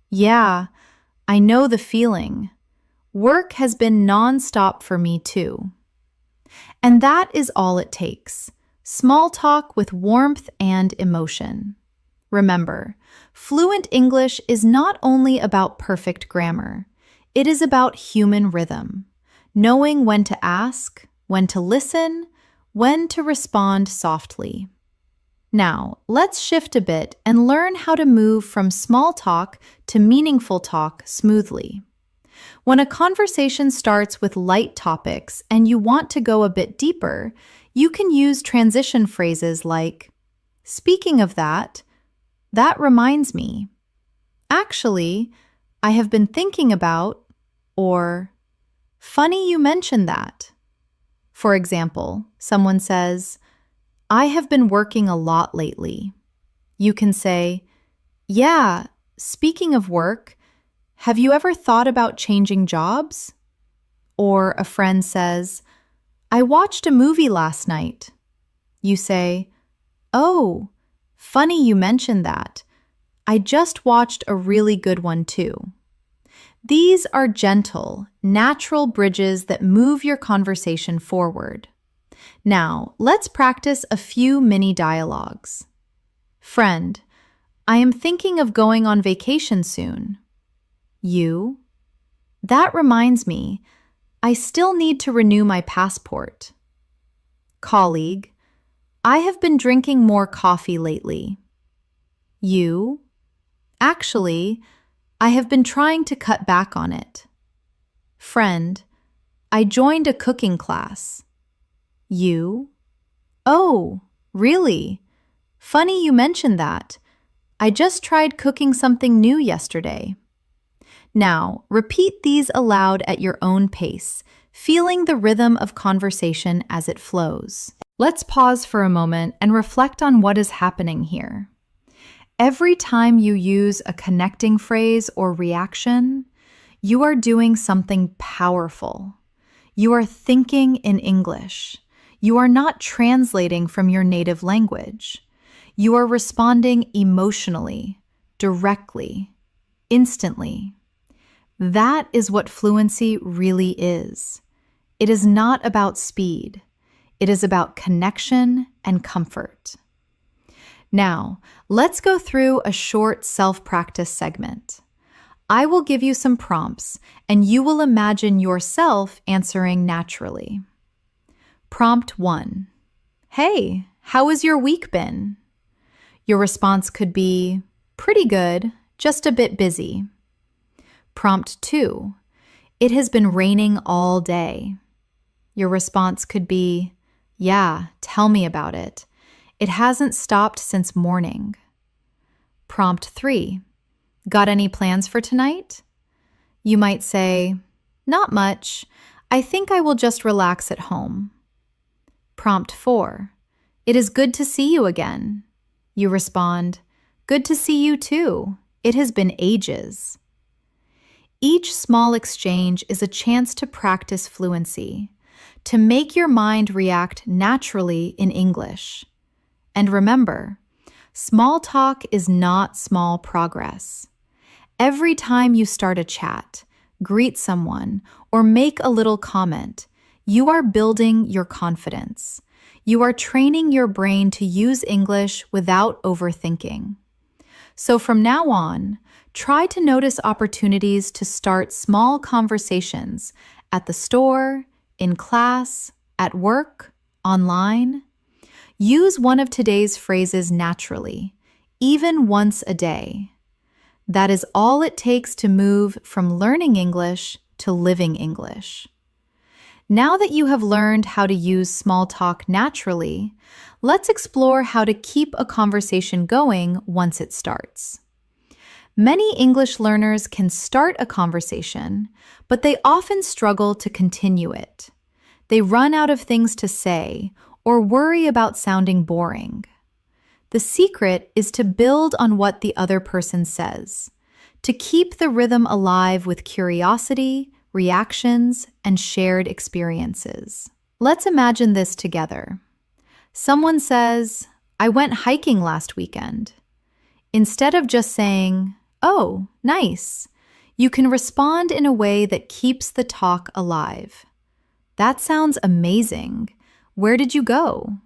"Yeah, I know the feeling. Work has been nonstop for me too." And that is all it takes. Small talk with warmth and emotion. Remember, fluent English is not only about perfect grammar. It is about human rhythm, knowing when to ask, when to listen, when to respond softly. Now, let's shift a bit and learn how to move from small talk to meaningful talk smoothly. When a conversation starts with light topics and you want to go a bit deeper, you can use transition phrases like, "Speaking of that reminds me. Actually, I have been thinking about," or "Funny you mentioned that." For example, someone says, "I have been working a lot lately." You can say, "Yeah, speaking of work, have you ever thought about changing jobs?" Or a friend says, "I watched a movie last night." You say, "Oh, funny you mentioned that. I just watched a really good one too." These are gentle, natural bridges that move your conversation forward. Now, let's practice a few mini dialogues. Friend, I am thinking of going on vacation soon. You, that reminds me, I still need to renew my passport. Colleague, I have been drinking more coffee lately. You, actually, I have been trying to cut back on it. Friend, I joined a cooking class. You, oh, really? Funny you mentioned that. I just tried cooking something new yesterday. Now, repeat these aloud at your own pace, feeling the rhythm of conversation as it flows. Let's pause for a moment and reflect on what is happening here. Every time you use a connecting phrase or reaction, you are doing something powerful. You are thinking in English. You are not translating from your native language. You are responding emotionally, directly, instantly. That is what fluency really is. It is not about speed. It is about connection and comfort. Now, let's go through a short self-practice segment. I will give you some prompts, and you will imagine yourself answering naturally. Prompt 1. Hey, how has your week been? Your response could be, pretty good, just a bit busy. Prompt 2. It has been raining all day. Your response could be, yeah, tell me about it. It hasn't stopped since morning. Prompt 3. Got any plans for tonight? You might say, not much. I think I will just relax at home. Prompt 4. It is good to see you again. You respond, good to see you too. It has been ages. Each small exchange is a chance to practice fluency, to make your mind react naturally in English. And remember, small talk is not small progress. Every time you start a chat, greet someone, or make a little comment, you are building your confidence. You are training your brain to use English without overthinking. So from now on, try to notice opportunities to start small conversations at the store, in class, at work, online. Use one of today's phrases naturally, even once a day. That is all it takes to move from learning English to living English. Now that you have learned how to use small talk naturally, let's explore how to keep a conversation going once it starts. Many English learners can start a conversation, but they often struggle to continue it. They run out of things to say or worry about sounding boring. The secret is to build on what the other person says, to keep the rhythm alive with curiosity, reactions, and shared experiences. Let's imagine this together. Someone says, I went hiking last weekend. Instead of just saying, oh, nice, you can respond in a way that keeps the talk alive. that sounds amazing. Where did you go?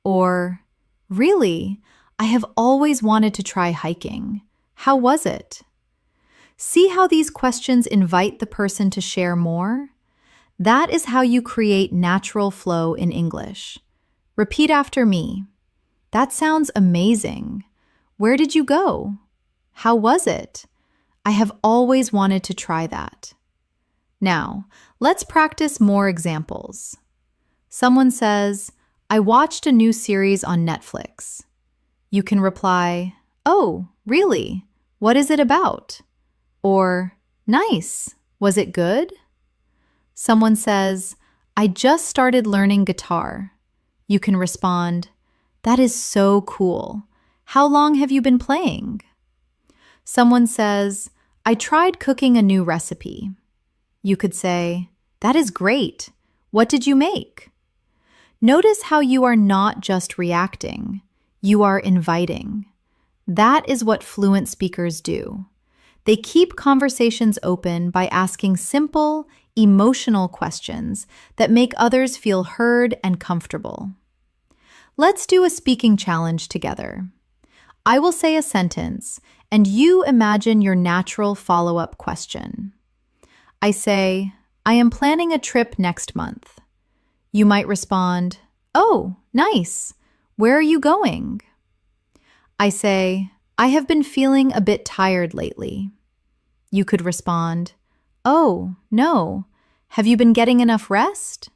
Or, really, I have always wanted to try hiking. How was it? See how these questions invite the person to share more? That is how you create natural flow in English. Repeat after me. That sounds amazing. Where did you go? How was it? I have always wanted to try that. Now, let's practice more examples. Someone says, I watched a new series on Netflix. You can reply, oh, really? What is it about? Or, nice. Was it good? Someone says, I just started learning guitar. You can respond, that is so cool. How long have you been playing? Someone says, I tried cooking a new recipe. You could say, that is great. What did you make? Notice how you are not just reacting, you are inviting. That is what fluent speakers do. They keep conversations open by asking simple, emotional questions that make others feel heard and comfortable. Let's do a speaking challenge together. I will say a sentence, and you imagine your natural follow-up question. I say, I am planning a trip next month. You might respond, oh, nice. Where are you going? I say, I have been feeling a bit tired lately. You could respond, oh, no. Have you been getting enough rest?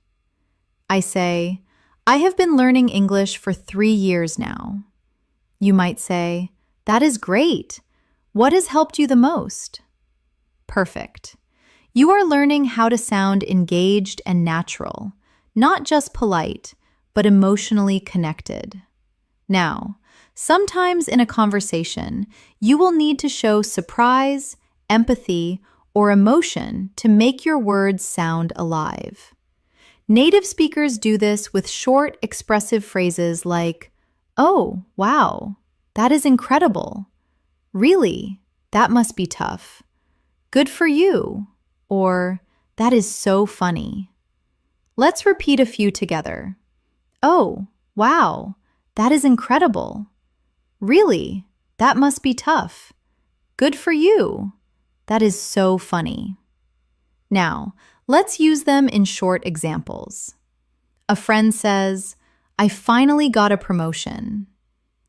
I say, I have been learning English for 3 years now. You might say, that is great. What has helped you the most? Perfect. You are learning how to sound engaged and natural, not just polite, but emotionally connected. Now, sometimes in a conversation, you will need to show surprise, empathy, or emotion to make your words sound alive. Native speakers do this with short, expressive phrases like, oh, wow, that is incredible. Really, that must be tough. Good for you. Or, that is so funny. Let's repeat a few together. Oh, wow, that is incredible. Really, that must be tough. Good for you. That is so funny. Now, let's use them in short examples. A friend says, I finally got a promotion.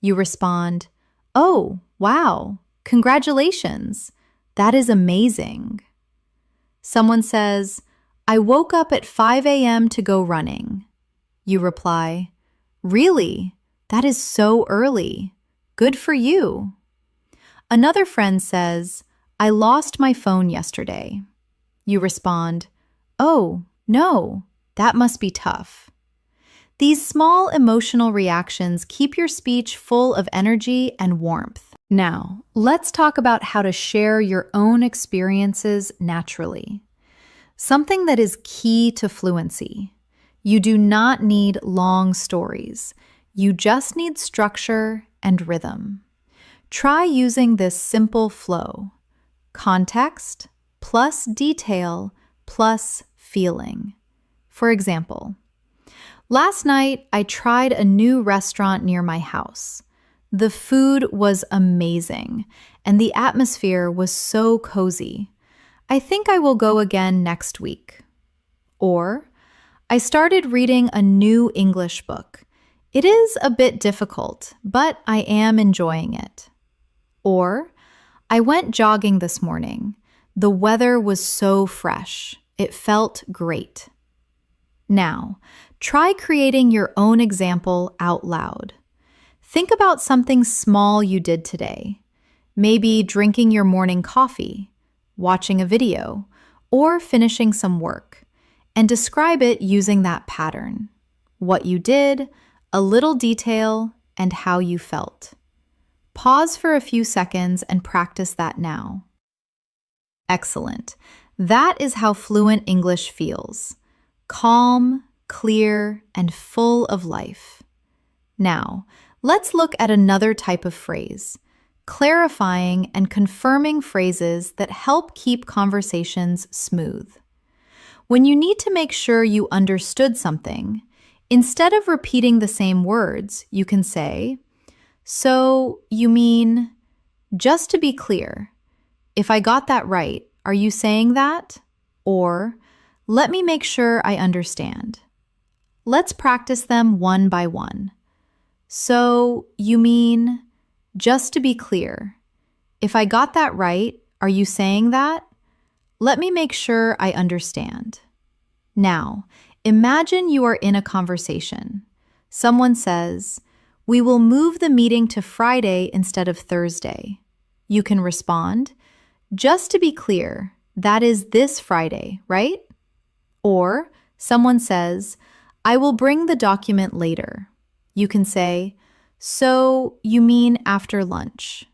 You respond, oh, wow, congratulations. That is amazing. Someone says, I woke up at 5 a.m. to go running. You reply, really? That is so early. Good for you. Another friend says, I lost my phone yesterday. You respond, oh, no, that must be tough. These small emotional reactions keep your speech full of energy and warmth. Now, let's talk about how to share your own experiences naturally. Something that is key to fluency. You do not need long stories. You just need structure and rhythm. Try using this simple flow. Context plus detail plus feeling. For example, last night I tried a new restaurant near my house. The food was amazing, and the atmosphere was so cozy. I think I will go again next week. Or, I started reading a new English book. It is a bit difficult, but I am enjoying it. Or, I went jogging this morning. The weather was so fresh. It felt great. Now, try creating your own example out loud. Think about something small you did today. Maybe drinking your morning coffee, watching a video, or finishing some work, and describe it using that pattern. What you did, a little detail, and how you felt. Pause for a few seconds and practice that now. Excellent. That is how fluent English feels. Calm, clear, and full of life. Now, let's look at another type of phrase, clarifying and confirming phrases that help keep conversations smooth. When you need to make sure you understood something, instead of repeating the same words, you can say, "So, you mean, just to be clear, if I got that right, are you saying that?" Or, "Let me make sure I understand." Let's practice them one by one. "So, you mean, just to be clear, if I got that right, are you saying that? Let me make sure I understand." Now, imagine you are in a conversation. Someone says, "We will move the meeting to Friday instead of Thursday." You can respond, "Just to be clear, that is this Friday, right?" Or someone says, "I will bring the document later." You can say, "So, you mean after lunch?"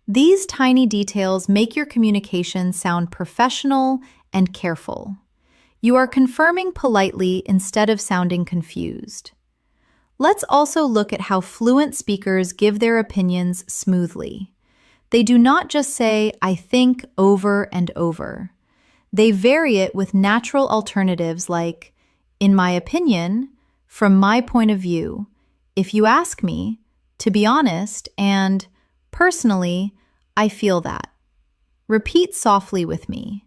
These tiny details make your communication sound professional and careful. You are confirming politely instead of sounding confused. Let's also look at how fluent speakers give their opinions smoothly. They do not just say, "I think," over and over. They vary it with natural alternatives like, "In my opinion," "From my point of view," "If you ask me," "To be honest," and "Personally, I feel that." Repeat softly with me.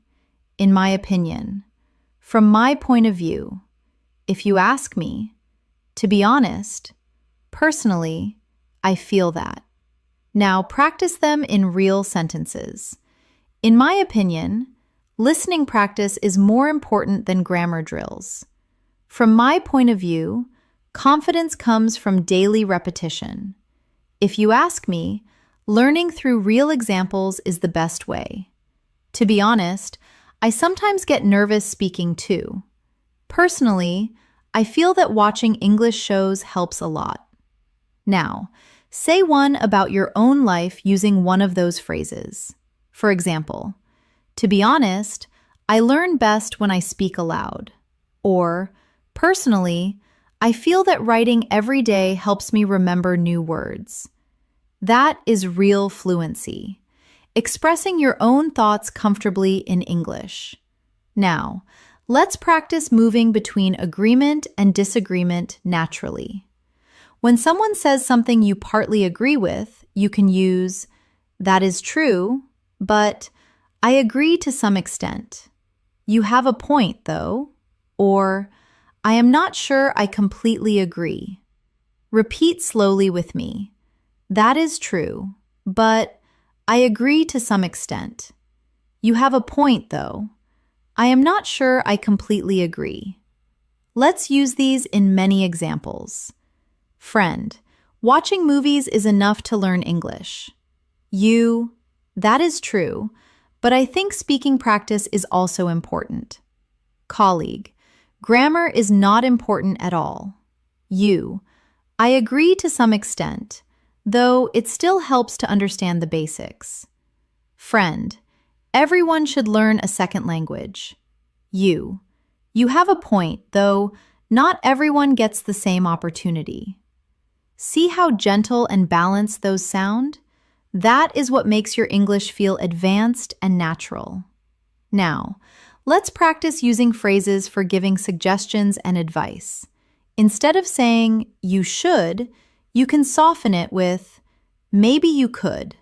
"In my opinion," "From my point of view," "If you ask me," "To be honest," "Personally, I feel that." Now practice them in real sentences. In my opinion, listening practice is more important than grammar drills. From my point of view, confidence comes from daily repetition. If you ask me, learning through real examples is the best way. To be honest, I sometimes get nervous speaking too. Personally, I feel that watching English shows helps a lot. Now, say one about your own life using one of those phrases. For example, "To be honest, I learn best when I speak aloud." Or, "Personally, I feel that writing every day helps me remember new words." That is real fluency, expressing your own thoughts comfortably in English. Now, let's practice moving between agreement and disagreement naturally. When someone says something you partly agree with, you can use, "That is true, but I agree to some extent." "You have a point, though." Or, "I am not sure I completely agree." Repeat slowly with me. "That is true, but I agree to some extent." "You have a point, though." "I am not sure I completely agree." Let's use these in many examples. Friend, watching movies is enough to learn English. You, that is true, but I think speaking practice is also important. Colleague, grammar is not important at all. You, I agree to some extent, though it still helps to understand the basics. Friend, everyone should learn a second language. You have a point, though not everyone gets the same opportunity. See how gentle and balanced those sound? That is what makes your English feel advanced and natural. Now, let's practice using phrases for giving suggestions and advice. Instead of saying, "You should," you can soften it with, "Maybe you could."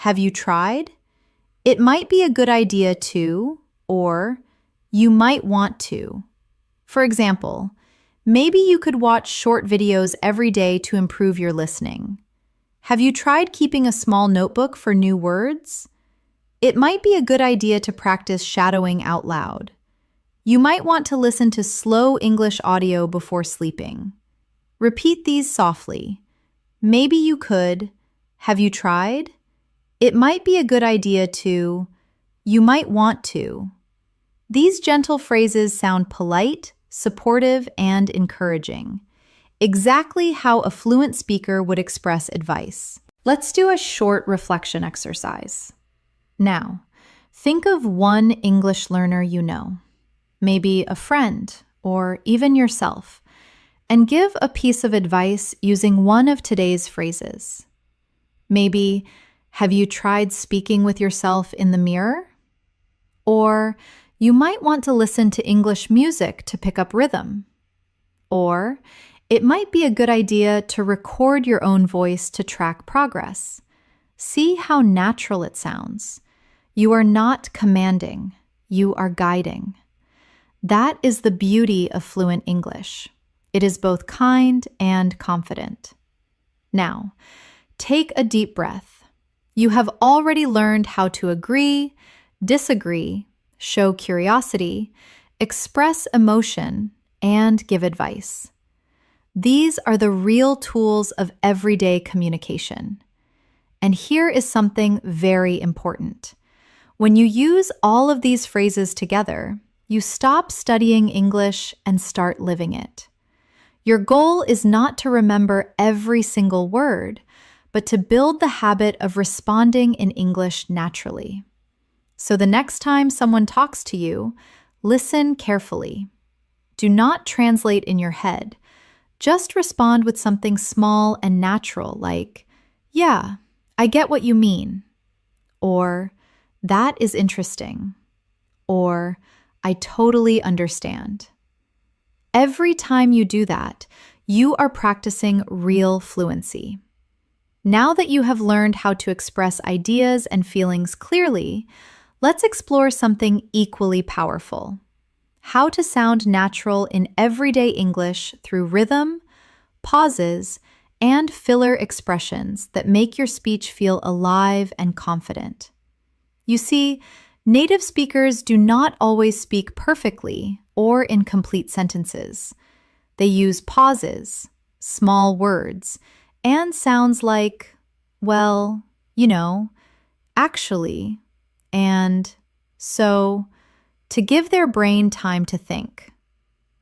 "Have you tried?" "It might be a good idea to," or "You might want to." For example, maybe you could watch short videos every day to improve your listening. "Have you tried keeping a small notebook for new words?" It might be a good idea to practice shadowing out loud. You might want to listen to slow English audio before sleeping. Repeat these softly. Maybe you could. Have you tried? It might be a good idea to. You might want to. These gentle phrases sound polite, supportive, and encouraging. Exactly how a fluent speaker would express advice. Let's do a short reflection exercise. Now, think of one English learner you know, maybe a friend or even yourself, and give a piece of advice using one of today's phrases. Maybe, "Have you tried speaking with yourself in the mirror?" Or, You might want to listen to English music to pick up rhythm. Or it might be a good idea to record your own voice to track progress. See how natural it sounds. You are not commanding, you are guiding. That is the beauty of fluent English. It is both kind and confident. Now, take a deep breath. You have already learned how to agree, disagree, show curiosity, express emotion, and give advice. These are the real tools of everyday communication. And here is something very important. When you use all of these phrases together, you stop studying English and start living it. Your goal is not to remember every single word, but to build the habit of responding in English naturally. So the next time someone talks to you, listen carefully. Do not translate in your head. Just respond with something small and natural like, "Yeah, I get what you mean," or "That is interesting," or "I totally understand." Every time you do that, you are practicing real fluency. Now that you have learned how to express ideas and feelings clearly, let's explore something equally powerful: how to sound natural in everyday English through rhythm, pauses, and filler expressions that make your speech feel alive and confident. You see, native speakers do not always speak perfectly or in complete sentences. They use pauses, small words, and sounds like, well, actually, and so, to give their brain time to think.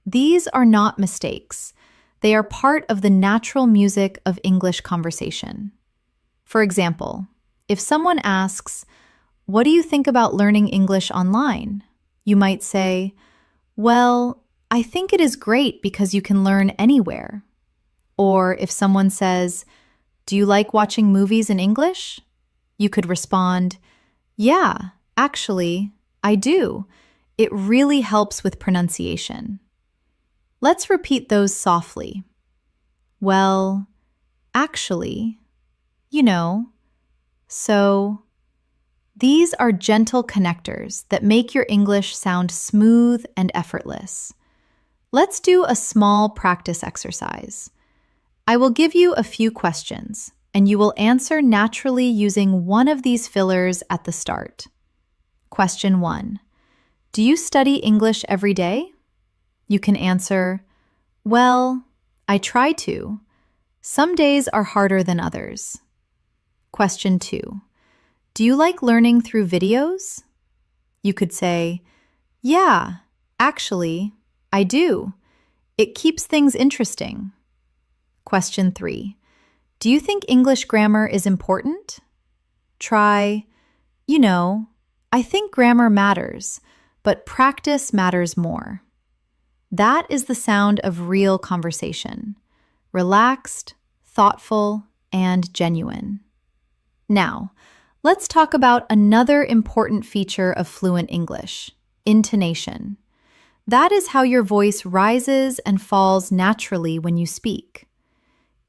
These are not mistakes. They are part of the natural music of English conversation. For example, if someone asks, "What do you think about learning English online?" you might say, "Well, I think it is great because you can learn anywhere." Or if someone says, "Do you like watching movies in English?" you could respond, "Yeah, actually, I do. It really helps with pronunciation." Let's repeat those softly. Well, actually, so. These are gentle connectors that make your English sound smooth and effortless. Let's do a small practice exercise. I will give you a few questions, and you will answer naturally using one of these fillers at the start. Question 1. Do you study English every day? You can answer, "Well, I try to. Some days are harder than others." Question 2. Do you like learning through videos? You could say, "Yeah, actually, I do. It keeps things interesting." Question 3. Do you think English grammar is important? Try, "I think grammar matters, but practice matters more." That is the sound of real conversation: relaxed, thoughtful, and genuine. Now, let's talk about another important feature of fluent English: intonation. That is how your voice rises and falls naturally when you speak.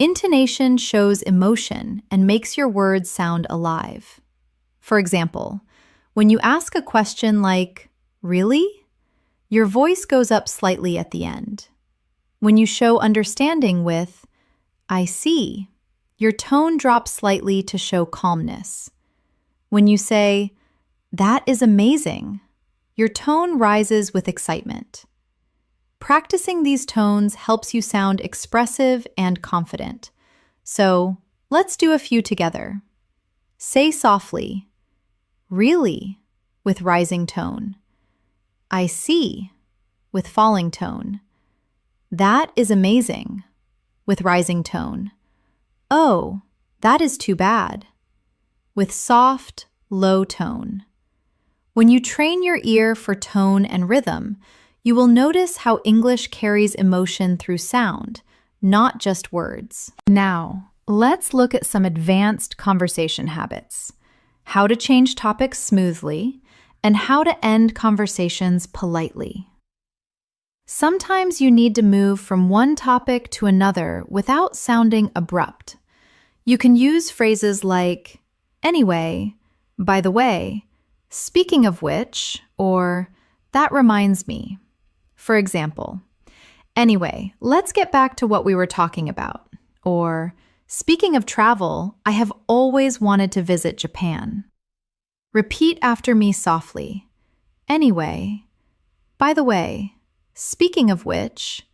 Intonation shows emotion and makes your words sound alive. For example, when you ask a question like, "Really?" your voice goes up slightly at the end. When you show understanding with, "I see," your tone drops slightly to show calmness. When you say, "That is amazing," your tone rises with excitement. Practicing these tones helps you sound expressive and confident. So, let's do a few together. Say softly, "Really?" with rising tone. "I see," with falling tone. "That is amazing," with rising tone. "Oh, that is too bad," with soft, low tone. When you train your ear for tone and rhythm, you will notice how English carries emotion through sound, not just words. Now, let's look at some advanced conversation habits: how to change topics smoothly, and how to end conversations politely. Sometimes you need to move from one topic to another without sounding abrupt. You can use phrases like, anyway, by the way, speaking of which, or that reminds me. For example, anyway, let's get back to what we were talking about. Or, speaking of travel, I have always wanted to visit Japan. Repeat after me softly. Anyway, by the way, speaking of which,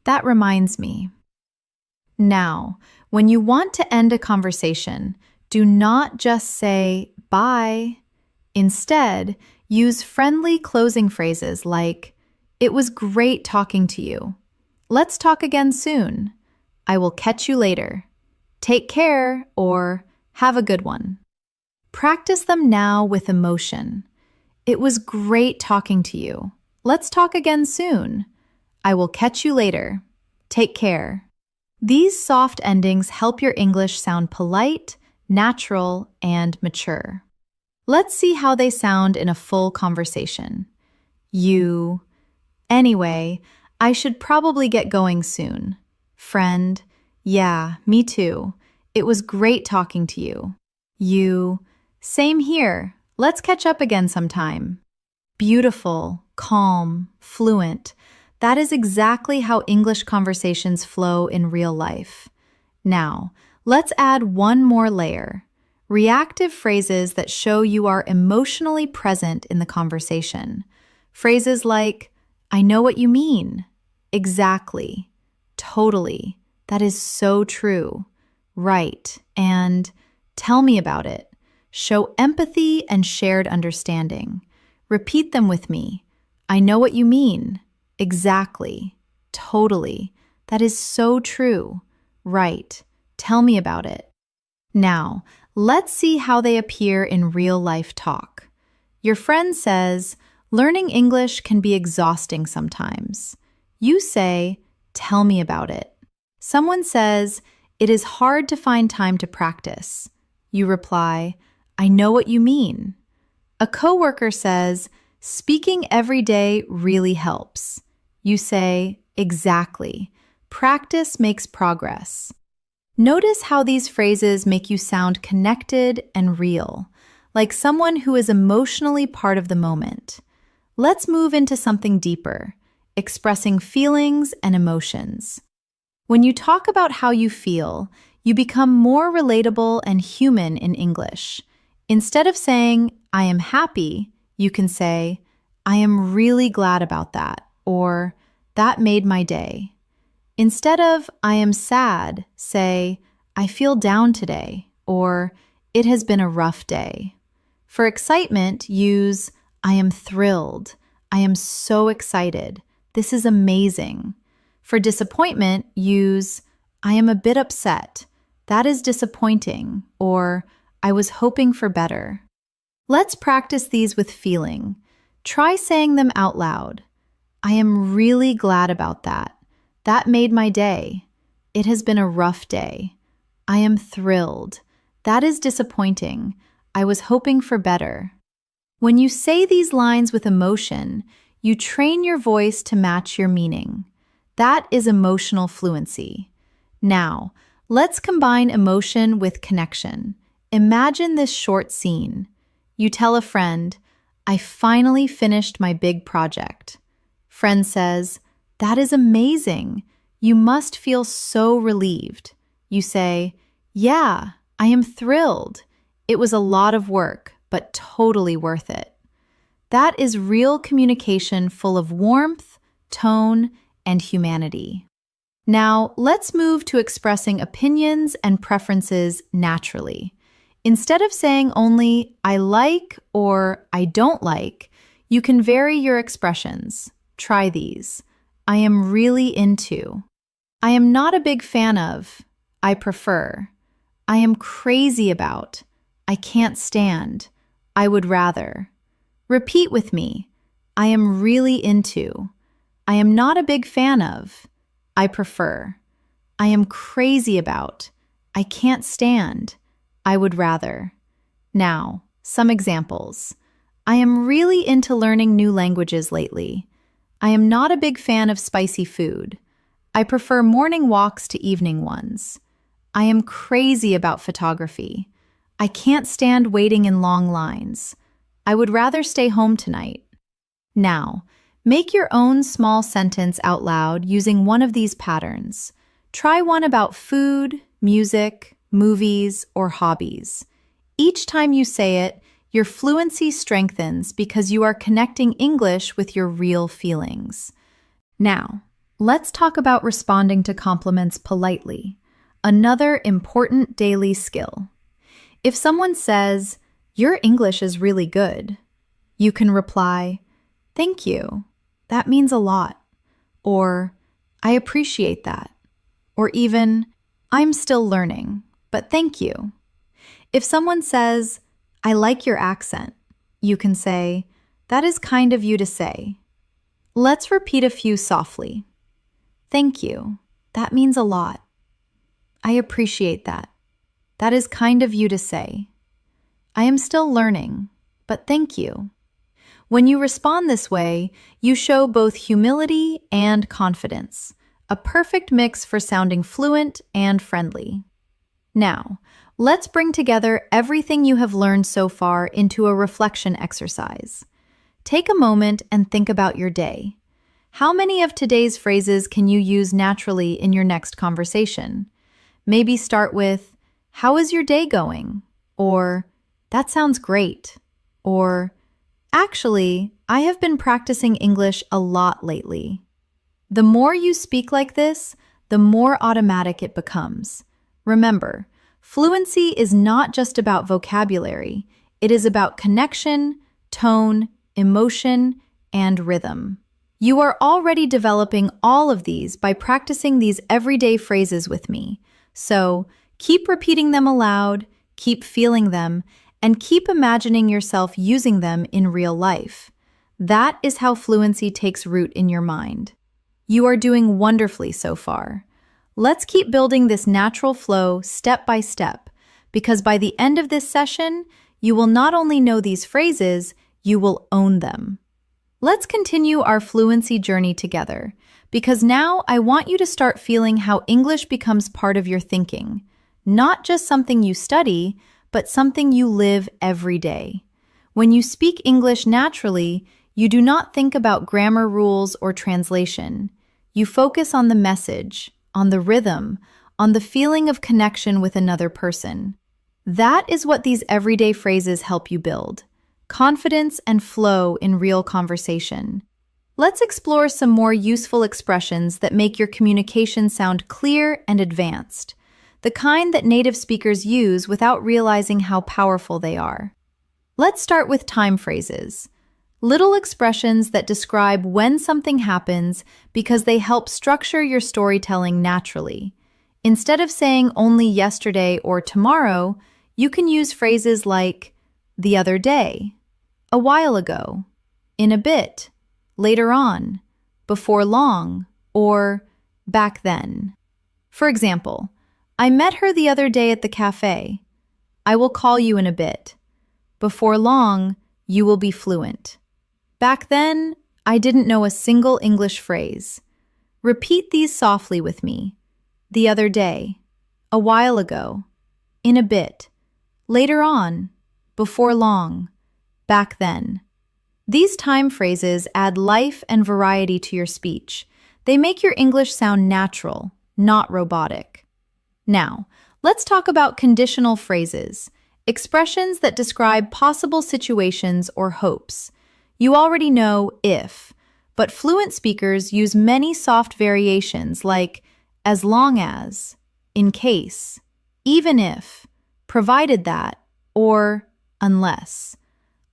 that reminds me. Now, when you want to end a conversation, do not just say bye. Instead, use friendly closing phrases like, it was great talking to you. Let's talk again soon. I will catch you later. Take care, or have a good one. Practice them now with emotion. It was great talking to you. Let's talk again soon. I will catch you later. Take care. These soft endings help your English sound polite, natural, and mature. Let's see how they sound in a full conversation. You. Anyway, I should probably get going soon. Friend. Yeah, me too. It was great talking to you. You. Same here. Let's catch up again sometime. Beautiful, calm, fluent. That is exactly how English conversations flow in real life. Now, let's add one more layer. Reactive phrases that show you are emotionally present in the conversation. Phrases like, I know what you mean. Exactly. Totally. That is so true. Right. And tell me about it. Show empathy and shared understanding. Repeat them with me. I know what you mean. Exactly. Totally. That is so true. Right. Tell me about it. Now, let's see how they appear in real-life talk. Your friend says, learning English can be exhausting sometimes. You say, tell me about it. Someone says, it is hard to find time to practice. You reply, I know what you mean. A coworker says, speaking every day really helps. You say, exactly. Practice makes progress. Notice how these phrases make you sound connected and real, like someone who is emotionally part of the moment. Let's move into something deeper, expressing feelings and emotions. When you talk about how you feel, you become more relatable and human in English. Instead of saying, I am happy, you can say, I am really glad about that, or that made my day. Instead of, I am sad, say, I feel down today, or it has been a rough day. For excitement, use, I am thrilled. I am so excited. This is amazing. For disappointment, use, I am a bit upset. That is disappointing, or I was hoping for better. Let's practice these with feeling. Try saying them out loud. I am really glad about that. That made my day. It has been a rough day. I am thrilled. That is disappointing. I was hoping for better. When you say these lines with emotion, you train your voice to match your meaning. That is emotional fluency. Now, let's combine emotion with connection. Imagine this short scene. You tell a friend, I finally finished my big project. Friend says, that is amazing. You must feel so relieved. You say, yeah, I am thrilled. It was a lot of work, but totally worth it. That is real communication full of warmth, tone, and humanity. Now, let's move to expressing opinions and preferences naturally. Instead of saying only, I like or I don't like, you can vary your expressions. Try these. I am really into. I am not a big fan of. I prefer. I am crazy about. I can't stand. I would rather. Repeat with me. I am really into. I am not a big fan of. I prefer. I am crazy about. I can't stand. I would rather. Now, some examples. I am really into learning new languages lately. I am not a big fan of spicy food. I prefer morning walks to evening ones. I am crazy about photography. I can't stand waiting in long lines. I would rather stay home tonight. Now, make your own small sentence out loud using one of these patterns. Try one about food, music, movies, or hobbies. Each time you say it, your fluency strengthens because you are connecting English with your real feelings. Now, let's talk about responding to compliments politely, another important daily skill. If someone says, "Your English is really good," you can reply, "Thank you. That means a lot." Or, "I appreciate that." Or even, "I'm still learning, but thank you." If someone says, "I like your accent," you can say, "That is kind of you to say." Let's repeat a few softly. "Thank you. That means a lot." "I appreciate that. That is kind of you to say." "I am still learning, but thank you." When you respond this way, you show both humility and confidence, a perfect mix for sounding fluent and friendly. Now, let's bring together everything you have learned so far into a reflection exercise. Take a moment and think about your day. How many of today's phrases can you use naturally in your next conversation? Maybe start with, "How is your day going?" Or, "That sounds great." Or, "Actually, I have been practicing English a lot lately." The more you speak like this, the more automatic it becomes. Remember, fluency is not just about vocabulary. It is about connection, tone, emotion, and rhythm. You are already developing all of these by practicing these everyday phrases with me. So, keep repeating them aloud, keep feeling them, and keep imagining yourself using them in real life. That is how fluency takes root in your mind. You are doing wonderfully so far. Let's keep building this natural flow step by step, because by the end of this session, you will not only know these phrases, you will own them. Let's continue our fluency journey together, because now I want you to start feeling how English becomes part of your thinking, not just something you study, but something you live every day. When you speak English naturally, you do not think about grammar rules or translation. You focus on the message, on the rhythm, on the feeling of connection with another person. That is what these everyday phrases help you build: confidence and flow in real conversation. Let's explore some more useful expressions that make your communication sound clear and advanced, the kind that native speakers use without realizing how powerful they are. Let's start with time phrases. Little expressions that describe when something happens because they help structure your storytelling naturally. Instead of saying only yesterday or tomorrow, you can use phrases like the other day, a while ago, in a bit, later on, before long, or back then. For example, I met her the other day at the cafe. I will call you in a bit. Before long, you will be fluent. Back then, I didn't know a single English phrase. Repeat these softly with me. The other day, a while ago, in a bit, later on, before long, back then. These time phrases add life and variety to your speech. They make your English sound natural, not robotic. Now, let's talk about conditional phrases, expressions that describe possible situations or hopes. You already know if, but fluent speakers use many soft variations like as long as, in case, even if, provided that, or unless.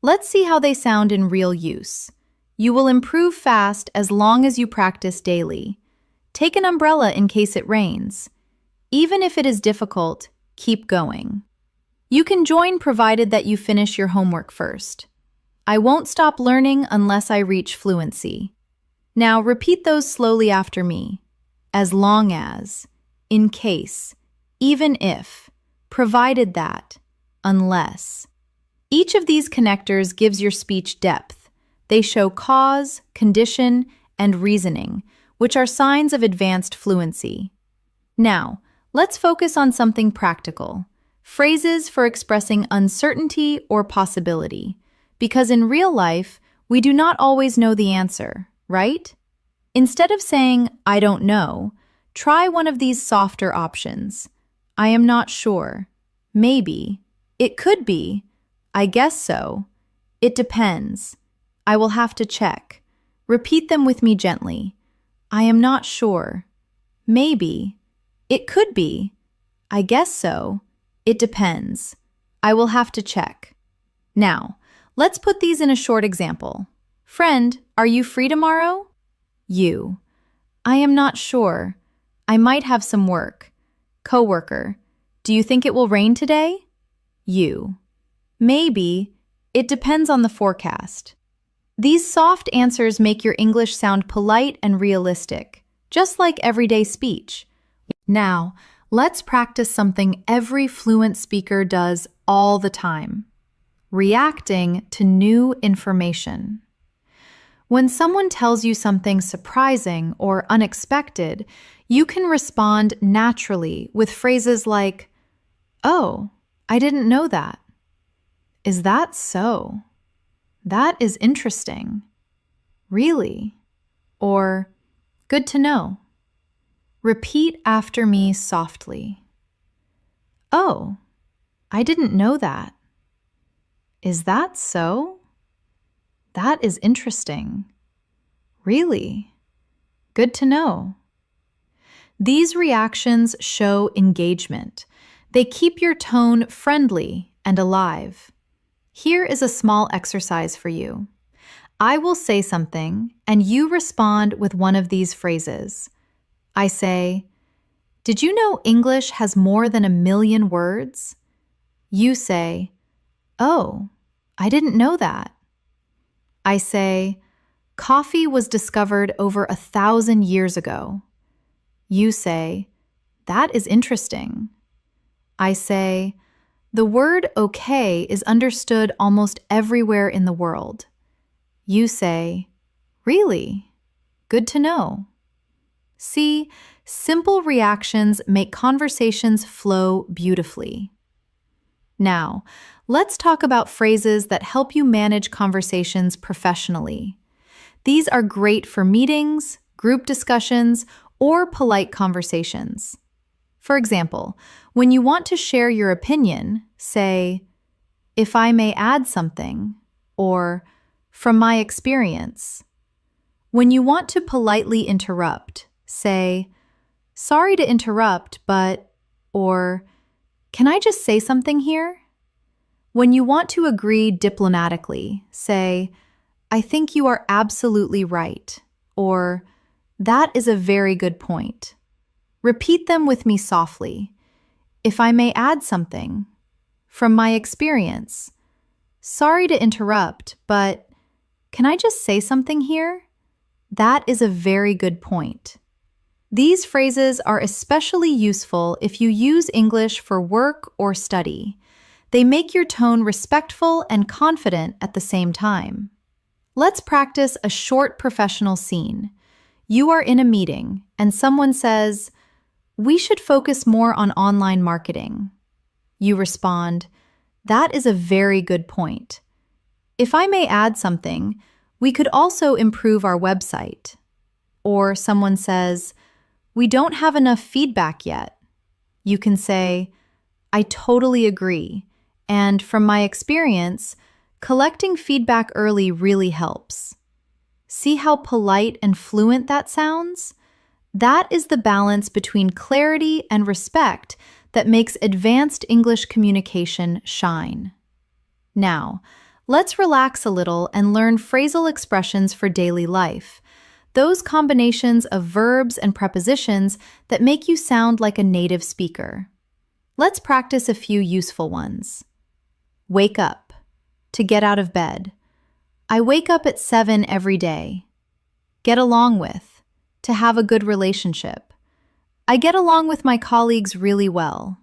Let's see how they sound in real use. You will improve fast as long as you practice daily. Take an umbrella in case it rains. Even if it is difficult, keep going. You can join provided that you finish your homework first. I won't stop learning unless I reach fluency. Now repeat those slowly after me. As long as, in case, even if, provided that, unless. Each of these connectors gives your speech depth. They show cause, condition, and reasoning, which are signs of advanced fluency. Now, let's focus on something practical. Phrases for expressing uncertainty or possibility. Because in real life, we do not always know the answer, right? Instead of saying, I don't know, try one of these softer options. I am not sure. Maybe. It could be. I guess so. It depends. I will have to check. Repeat them with me gently. I am not sure. Maybe. It could be. I guess so. It depends. I will have to check. Now, let's put these in a short example. Friend, are you free tomorrow? You. I am not sure. I might have some work. Coworker. Do you think it will rain today? You. Maybe. It depends on the forecast. These soft answers make your English sound polite and realistic, just like everyday speech. Now, let's practice something every fluent speaker does all the time: reacting to new information. When someone tells you something surprising or unexpected, you can respond naturally with phrases like, "Oh, I didn't know that." "Is that so? That is interesting." "Really?" Or, "Good to know." Repeat after me softly. "Oh, I didn't know that." "Is that so? That is interesting." "Really? Good to know." These reactions show engagement. They keep your tone friendly and alive. Here is a small exercise for you. I will say something, and you respond with one of these phrases. I say, "Did you know English has more than 1,000,000 words?" You say, "Oh, I didn't know that." I say, "Coffee was discovered over 1,000 years ago." You say, "That is interesting." I say, "The word okay is understood almost everywhere in the world." You say, "Really? Good to know." See, simple reactions make conversations flow beautifully. Now, let's talk about phrases that help you manage conversations professionally. These are great for meetings, group discussions, or polite conversations. For example, when you want to share your opinion, say, "If I may add something," or "From my experience." When you want to politely interrupt, say, "Sorry to interrupt, but," or "Can I just say something here?" When you want to agree diplomatically, say, "I think you are absolutely right," or "That is a very good point." Repeat them with me softly. "If I may add something," "From my experience," "Sorry to interrupt, but," "Can I just say something here?" That is a very good point. These phrases are especially useful if you use English for work or study. They make your tone respectful and confident at the same time. Let's practice a short professional scene. You are in a meeting, and someone says, "We should focus more on online marketing." You respond, "That is a very good point. If I may add something, we could also improve our website." Or someone says, "We don't have enough feedback yet." You can say, "I totally agree, and from my experience, collecting feedback early really helps." See how polite and fluent that sounds? That is the balance between clarity and respect that makes advanced English communication shine. Now, let's relax a little and learn phrasal expressions for daily life. Those combinations of verbs and prepositions that make you sound like a native speaker. Let's practice a few useful ones. Wake up. To get out of bed. I wake up at 7 every day. Get along with. To have a good relationship. I get along with my colleagues really well.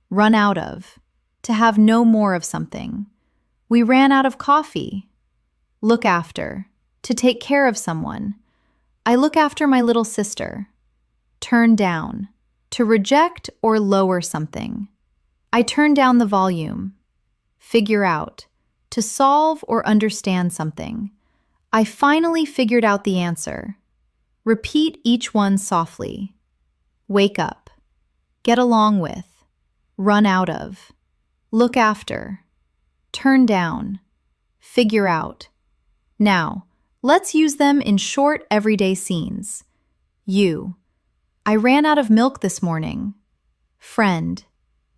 Run out of. To have no more of something. We ran out of coffee. Look after. To take care of someone. I look after my little sister. Turn down. To reject or lower something. I turn down the volume. Figure out. To solve or understand something. I finally figured out the answer. Repeat each one softly. Wake up. Get along with. Run out of. Look after. Turn down. Figure out. Now, let's use them in short everyday scenes. You. I ran out of milk this morning. Friend.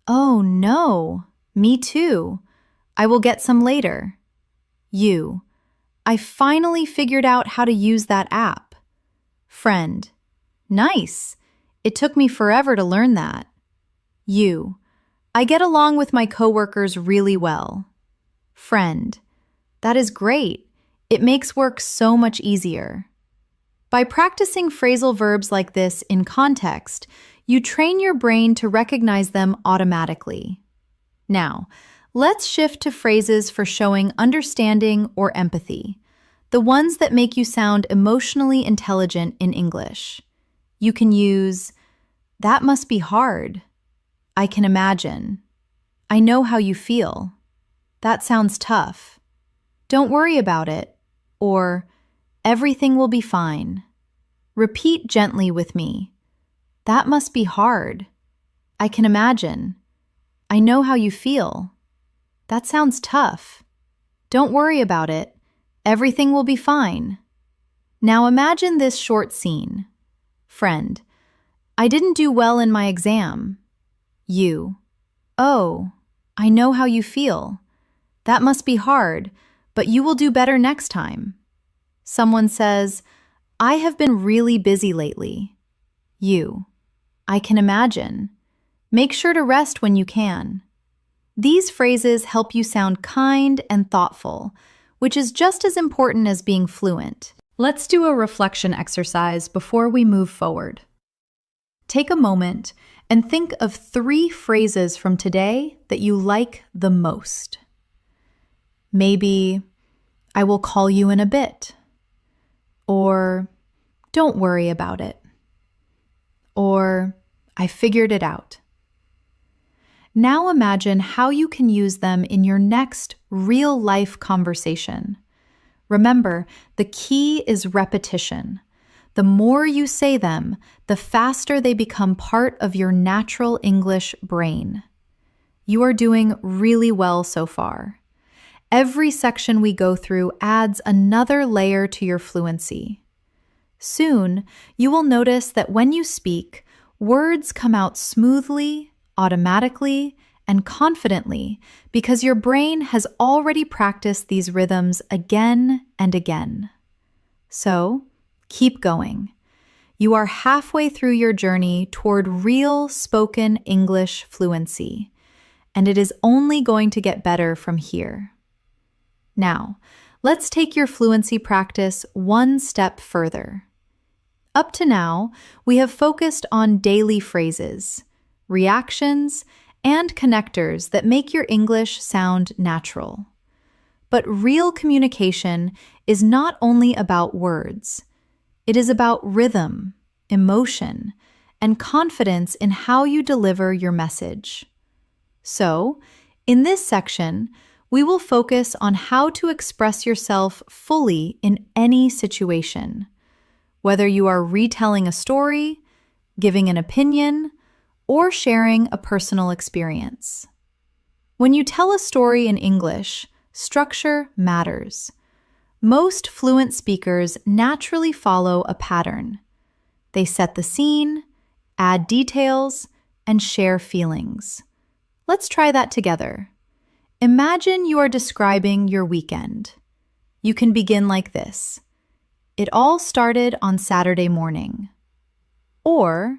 Oh no, me too. I will get some later. You. I finally figured out how to use that app. Friend. Nice. It took me forever to learn that. You. I get along with my coworkers really well. Friend. That is great. It makes work so much easier. By practicing phrasal verbs like this in context, you train your brain to recognize them automatically. Now, let's shift to phrases for showing understanding or empathy, the ones that make you sound emotionally intelligent in English. You can use, that must be hard. I can imagine. I know how you feel. That sounds tough. Don't worry about it. Or, everything will be fine. Repeat gently with me. That must be hard. I can imagine. I know how you feel. That sounds tough. Don't worry about it. Everything will be fine. Now imagine this short scene. Friend. I didn't do well in my exam. You. Oh, I know how you feel. That must be hard, but you will do better next time. Someone says, I have been really busy lately. You. I can imagine. Make sure to rest when you can. These phrases help you sound kind and thoughtful, which is just as important as being fluent. Let's do a reflection exercise before we move forward. Take a moment and think of 3 phrases from today that you like the most. Maybe, I will call you in a bit. Or, don't worry about it. Or, I figured it out. Now imagine how you can use them in your next real-life conversation. Remember, the key is repetition. The more you say them, the faster they become part of your natural English brain. You are doing really well so far. Every section we go through adds another layer to your fluency. Soon, you will notice that when you speak, words come out smoothly, automatically, and confidently because your brain has already practiced these rhythms again and again. So, keep going. You are halfway through your journey toward real spoken English fluency, and it is only going to get better from here. Now, let's take your fluency practice one step further. Up to now, we have focused on daily phrases, reactions, and connectors that make your English sound natural. But real communication is not only about words. It is about rhythm, emotion, and confidence in how you deliver your message. So, in this section, we will focus on how to express yourself fully in any situation, whether you are retelling a story, giving an opinion, or sharing a personal experience. When you tell a story in English, structure matters. Most fluent speakers naturally follow a pattern. They set the scene, add details, and share feelings. Let's try that together. Imagine you are describing your weekend. You can begin like this. It all started on Saturday morning. Or,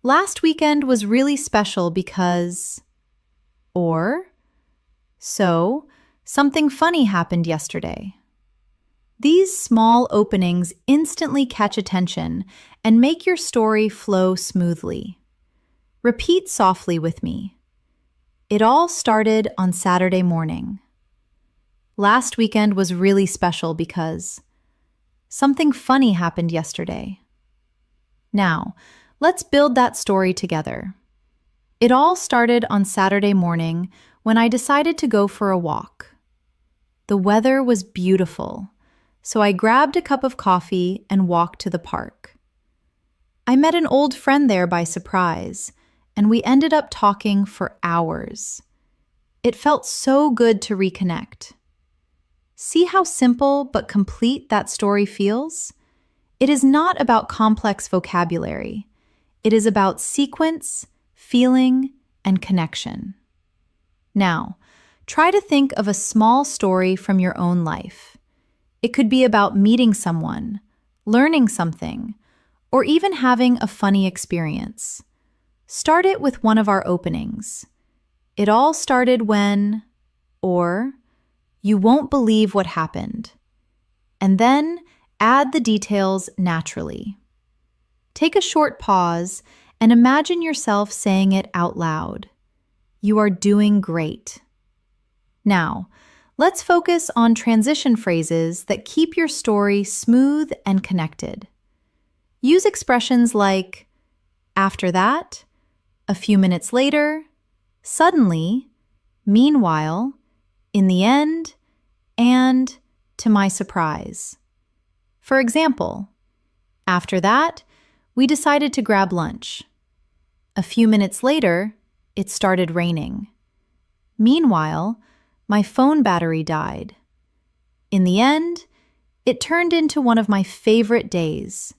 last weekend was really special because... Or, so, something funny happened yesterday. These small openings instantly catch attention and make your story flow smoothly. Repeat softly with me. It all started on Saturday morning. Last weekend was really special because something funny happened yesterday. Now, let's build that story together. It all started on Saturday morning when I decided to go for a walk. The weather was beautiful, so I grabbed a cup of coffee and walked to the park. I met an old friend there by surprise, and we ended up talking for hours. It felt so good to reconnect. See how simple but complete that story feels? It is not about complex vocabulary. It is about sequence, feeling, and connection. Now, try to think of a small story from your own life. It could be about meeting someone, learning something, or even having a funny experience. Start it with one of our openings. It all started when, or you won't believe what happened. And then add the details naturally. Take a short pause and imagine yourself saying it out loud. You are doing great. Now, let's focus on transition phrases that keep your story smooth and connected. Use expressions like, after that, a few minutes later, suddenly, meanwhile, in the end, and to my surprise. For example, after that, we decided to grab lunch. A few minutes later, it started raining. Meanwhile, my phone battery died. In the end, it turned into one of my favorite days.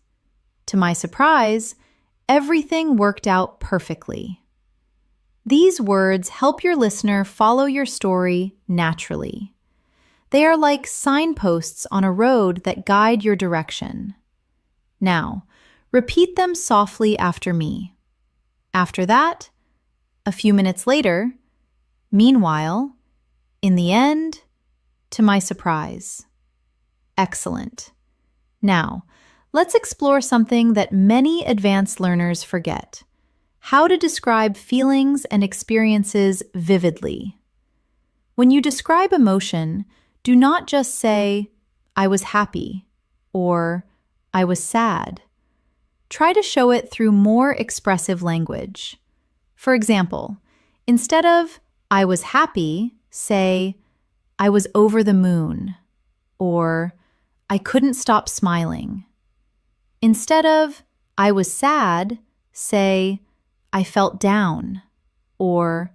To my surprise, everything worked out perfectly. These words help your listener follow your story naturally. They are like signposts on a road that guide your direction. Now, repeat them softly after me. After that, a few minutes later, meanwhile, in the end, to my surprise. Excellent. Now, let's explore something that many advanced learners forget: how to describe feelings and experiences vividly. When you describe emotion, do not just say, I was happy, or I was sad. Try to show it through more expressive language. For example, instead of, I was happy, say, I was over the moon, or I couldn't stop smiling. Instead of, I was sad, say, I felt down, or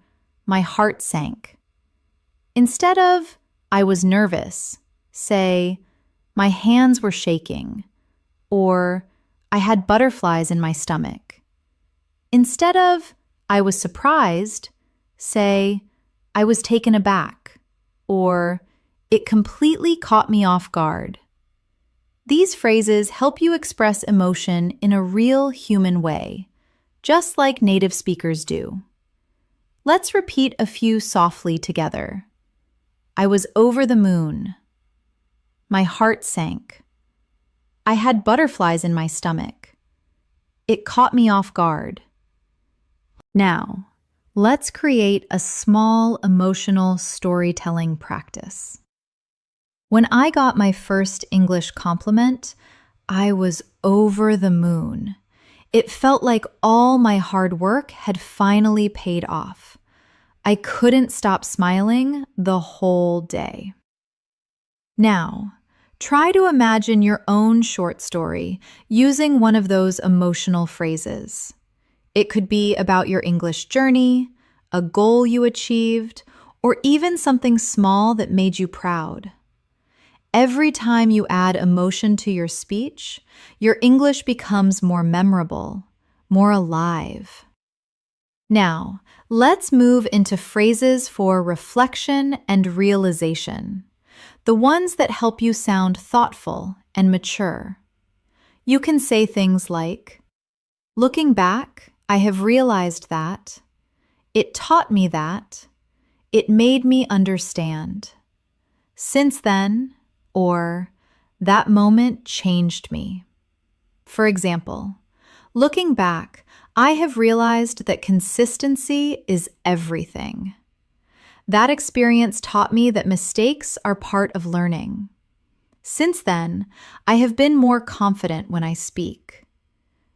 my heart sank. Instead of, I was nervous, say, my hands were shaking, or I had butterflies in my stomach. Instead of, I was surprised, say, I was taken aback, or it completely caught me off guard. These phrases help you express emotion in a real human way, just like native speakers do. Let's repeat a few softly together. I was over the moon. My heart sank. I had butterflies in my stomach. It caught me off guard. Now, let's create a small emotional storytelling practice. When I got my first English compliment, I was over the moon. It felt like all my hard work had finally paid off. I couldn't stop smiling the whole day. Now, try to imagine your own short story using one of those emotional phrases. It could be about your English journey, a goal you achieved, or even something small that made you proud. Every time you add emotion to your speech, your English becomes more memorable, more alive. Now, let's move into phrases for reflection and realization, the ones that help you sound thoughtful and mature. You can say things like, looking back, I have realized that, it taught me that, it made me understand. Since then, or that moment changed me. For example, looking back, I have realized that consistency is everything. That experience taught me that mistakes are part of learning. Since then, I have been more confident when I speak.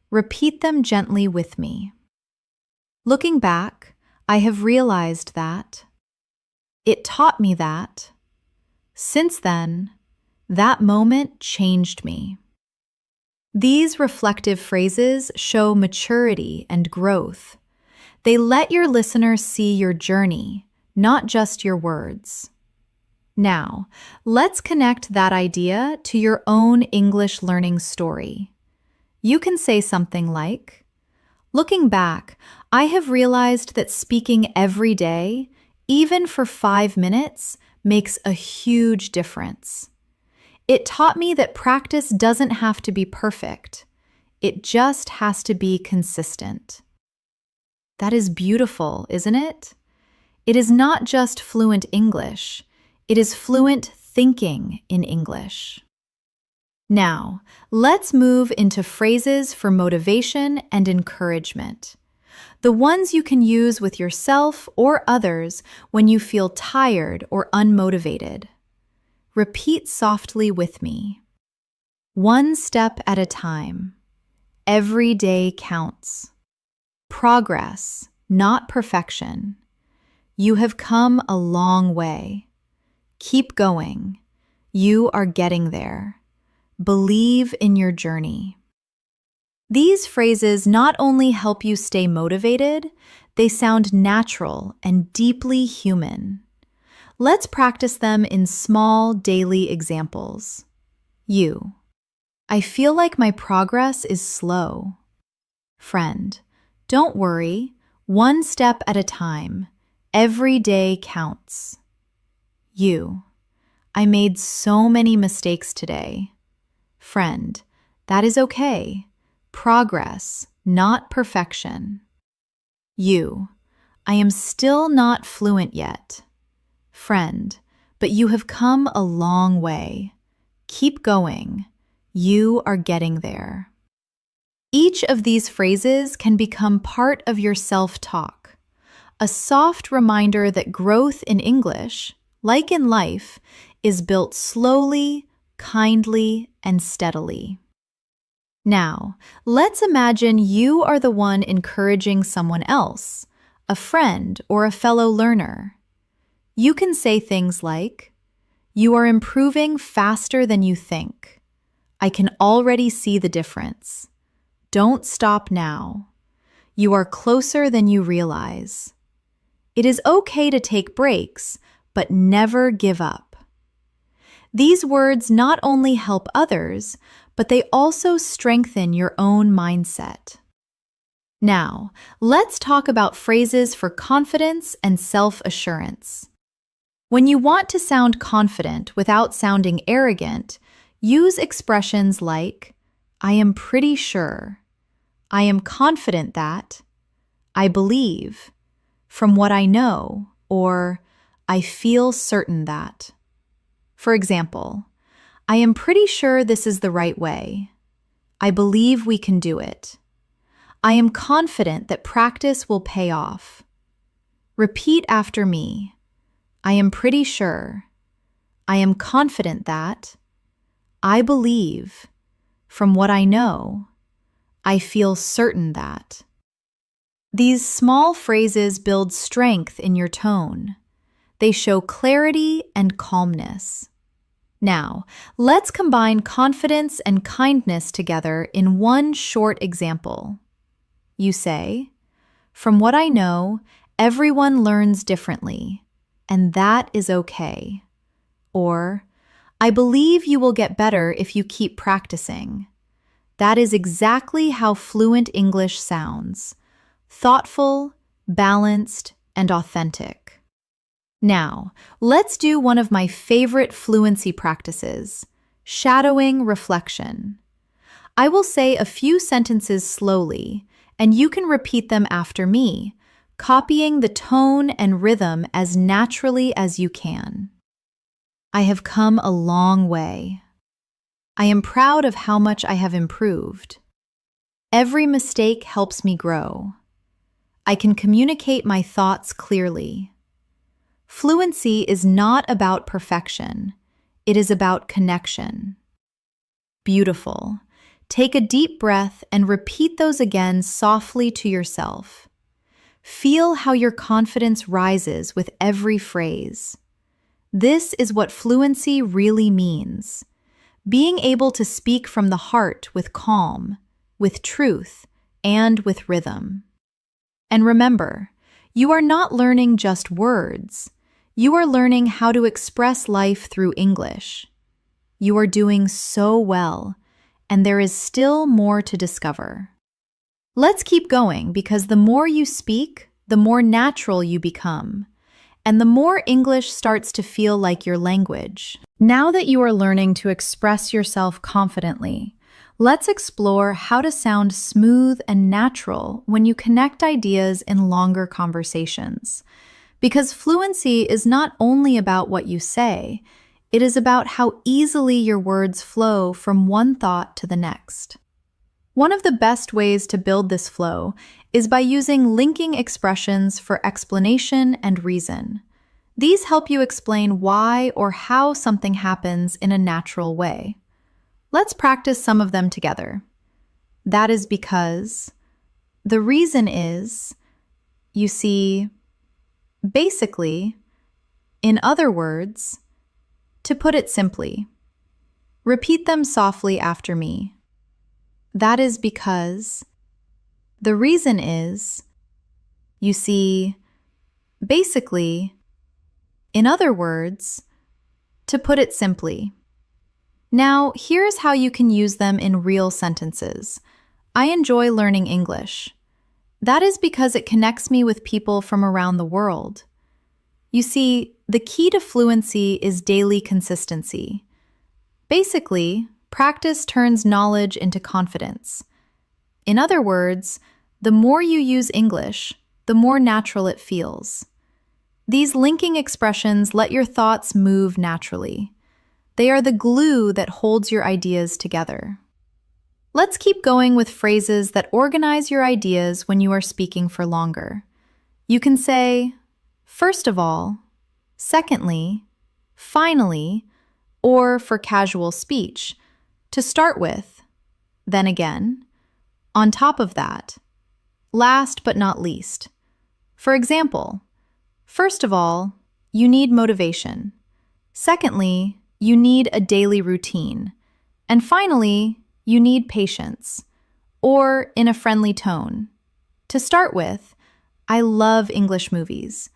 Repeat them gently with me. Looking back, I have realized that. It taught me that. Since then, that moment changed me. These reflective phrases show maturity and growth. They let your listener see your journey, not just your words. Now, let's connect that idea to your own English learning story. You can say something like, "Looking back, I have realized that speaking every day, even for 5 minutes, makes a huge difference. It taught me that practice doesn't have to be perfect. It just has to be consistent." That is beautiful, isn't it? It is not just fluent English. It is fluent thinking in English. Now, let's move into phrases for motivation and encouragement. The ones you can use with yourself or others when you feel tired or unmotivated. Repeat softly with me. One step at a time. Every day counts. Progress, not perfection. You have come a long way. Keep going. You are getting there. Believe in your journey. These phrases not only help you stay motivated, they sound natural and deeply human. Let's practice them in small daily examples. You. I feel like my progress is slow. Friend. Don't worry, one step at a time. Every day counts. You. I made so many mistakes today. Friend, that is okay. Progress, not perfection. You. I am still not fluent yet. Friend, but you have come a long way. Keep going. You are getting there. Each of these phrases can become part of your self-talk, a soft reminder that growth in English, like in life, is built slowly, kindly, and steadily. Now, let's imagine you are the one encouraging someone else, a friend or a fellow learner. You can say things like, "You are improving faster than you think. I can already see the difference. Don't stop now. You are closer than you realize. It is okay to take breaks, but never give up." These words not only help others, but they also strengthen your own mindset. Now, let's talk about phrases for confidence and self-assurance. When you want to sound confident without sounding arrogant, use expressions like, "I am pretty sure," "I am confident that," "I believe," "from what I know," or "I feel certain that." For example, "I am pretty sure this is the right way." "I believe we can do it." "I am confident that practice will pay off." Repeat after me. "I am pretty sure." "I am confident that." "I believe." "From what I know." "I feel certain that." These small phrases build strength in your tone. They show clarity and calmness. Now, let's combine confidence and kindness together in one short example. You say, "From what I know, everyone learns differently, and that is okay." Or, "I believe you will get better if you keep practicing." That is exactly how fluent English sounds: thoughtful, balanced, and authentic. Now, let's do one of my favorite fluency practices, shadowing reflection. I will say a few sentences slowly, and you can repeat them after me, copying the tone and rhythm as naturally as you can. I have come a long way. I am proud of how much I have improved. Every mistake helps me grow. I can communicate my thoughts clearly. Fluency is not about perfection. It is about connection. Beautiful. Take a deep breath and repeat those again softly to yourself. Feel how your confidence rises with every phrase. This is what fluency really means. Being able to speak from the heart with calm, with truth, and with rhythm. And remember, you are not learning just words. You are learning how to express life through English. You are doing so well, and there is still more to discover. Let's keep going because the more you speak, the more natural you become, and the more English starts to feel like your language. Now that you are learning to express yourself confidently, let's explore how to sound smooth and natural when you connect ideas in longer conversations. Because fluency is not only about what you say, it is about how easily your words flow from one thought to the next. One of the best ways to build this flow is by using linking expressions for explanation and reason. These help you explain why or how something happens in a natural way. Let's practice some of them together. That is because, the reason is, you see, basically, in other words, to put it simply. Repeat them softly after me. That is because, the reason is, you see, basically, in other words, to put it simply. Now, here's how you can use them in real sentences. I enjoy learning English. That is because it connects me with people from around the world. You see, the key to fluency is daily consistency. Basically, practice turns knowledge into confidence. In other words, the more you use English, the more natural it feels. These linking expressions let your thoughts move naturally. They are the glue that holds your ideas together. Let's keep going with phrases that organize your ideas when you are speaking for longer. You can say, first of all, secondly, finally, or for casual speech, to start with, then again, on top of that, last but not least. For example, first of all, you need motivation. Secondly, you need a daily routine. And finally, you need patience, or in a friendly tone. To start with, I love English movies.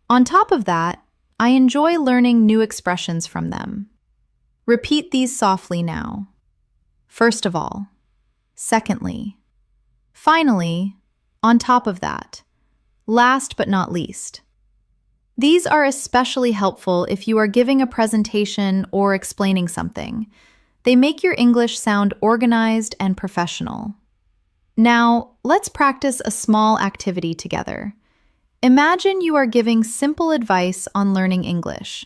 On top of that, I enjoy learning new expressions from them. Repeat these softly now. First of all, secondly, finally, on top of that, last but not least. These are especially helpful if you are giving a presentation or explaining something. They make your English sound organized and professional. Now, let's practice a small activity together. Imagine you are giving simple advice on learning English.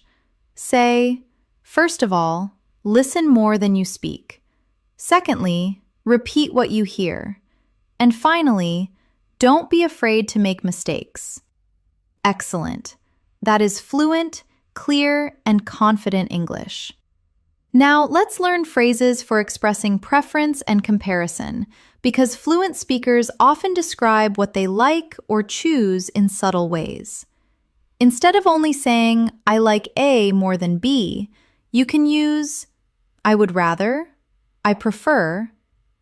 Say, first of all, listen more than you speak. Secondly, repeat what you hear. And finally, don't be afraid to make mistakes. Excellent. That is fluent, clear, and confident English. Now, let's learn phrases for expressing preference and comparison, because fluent speakers often describe what they like or choose in subtle ways. Instead of only saying, I like A more than B, you can use, I would rather, I prefer,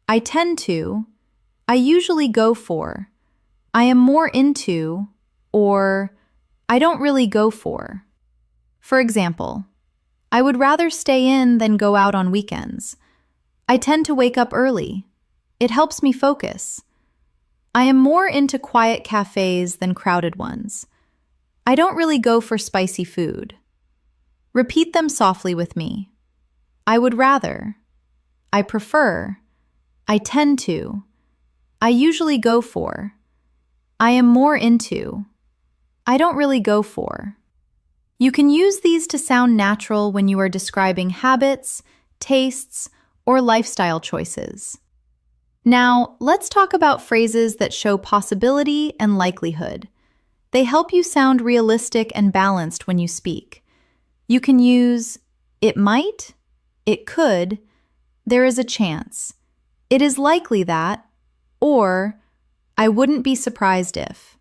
I tend to, I usually go for, I am more into, or I don't really go for. For example, I would rather stay in than go out on weekends. I tend to wake up early. It helps me focus. I am more into quiet cafes than crowded ones. I don't really go for spicy food. Repeat them softly with me. I would rather. I prefer. I tend to. I usually go for. I am more into. I don't really go for. You can use these to sound natural when you are describing habits, tastes, or lifestyle choices. Now, let's talk about phrases that show possibility and likelihood. They help you sound realistic and balanced when you speak. You can use it might, it could, there is a chance, it is likely that, or I wouldn't be surprised if.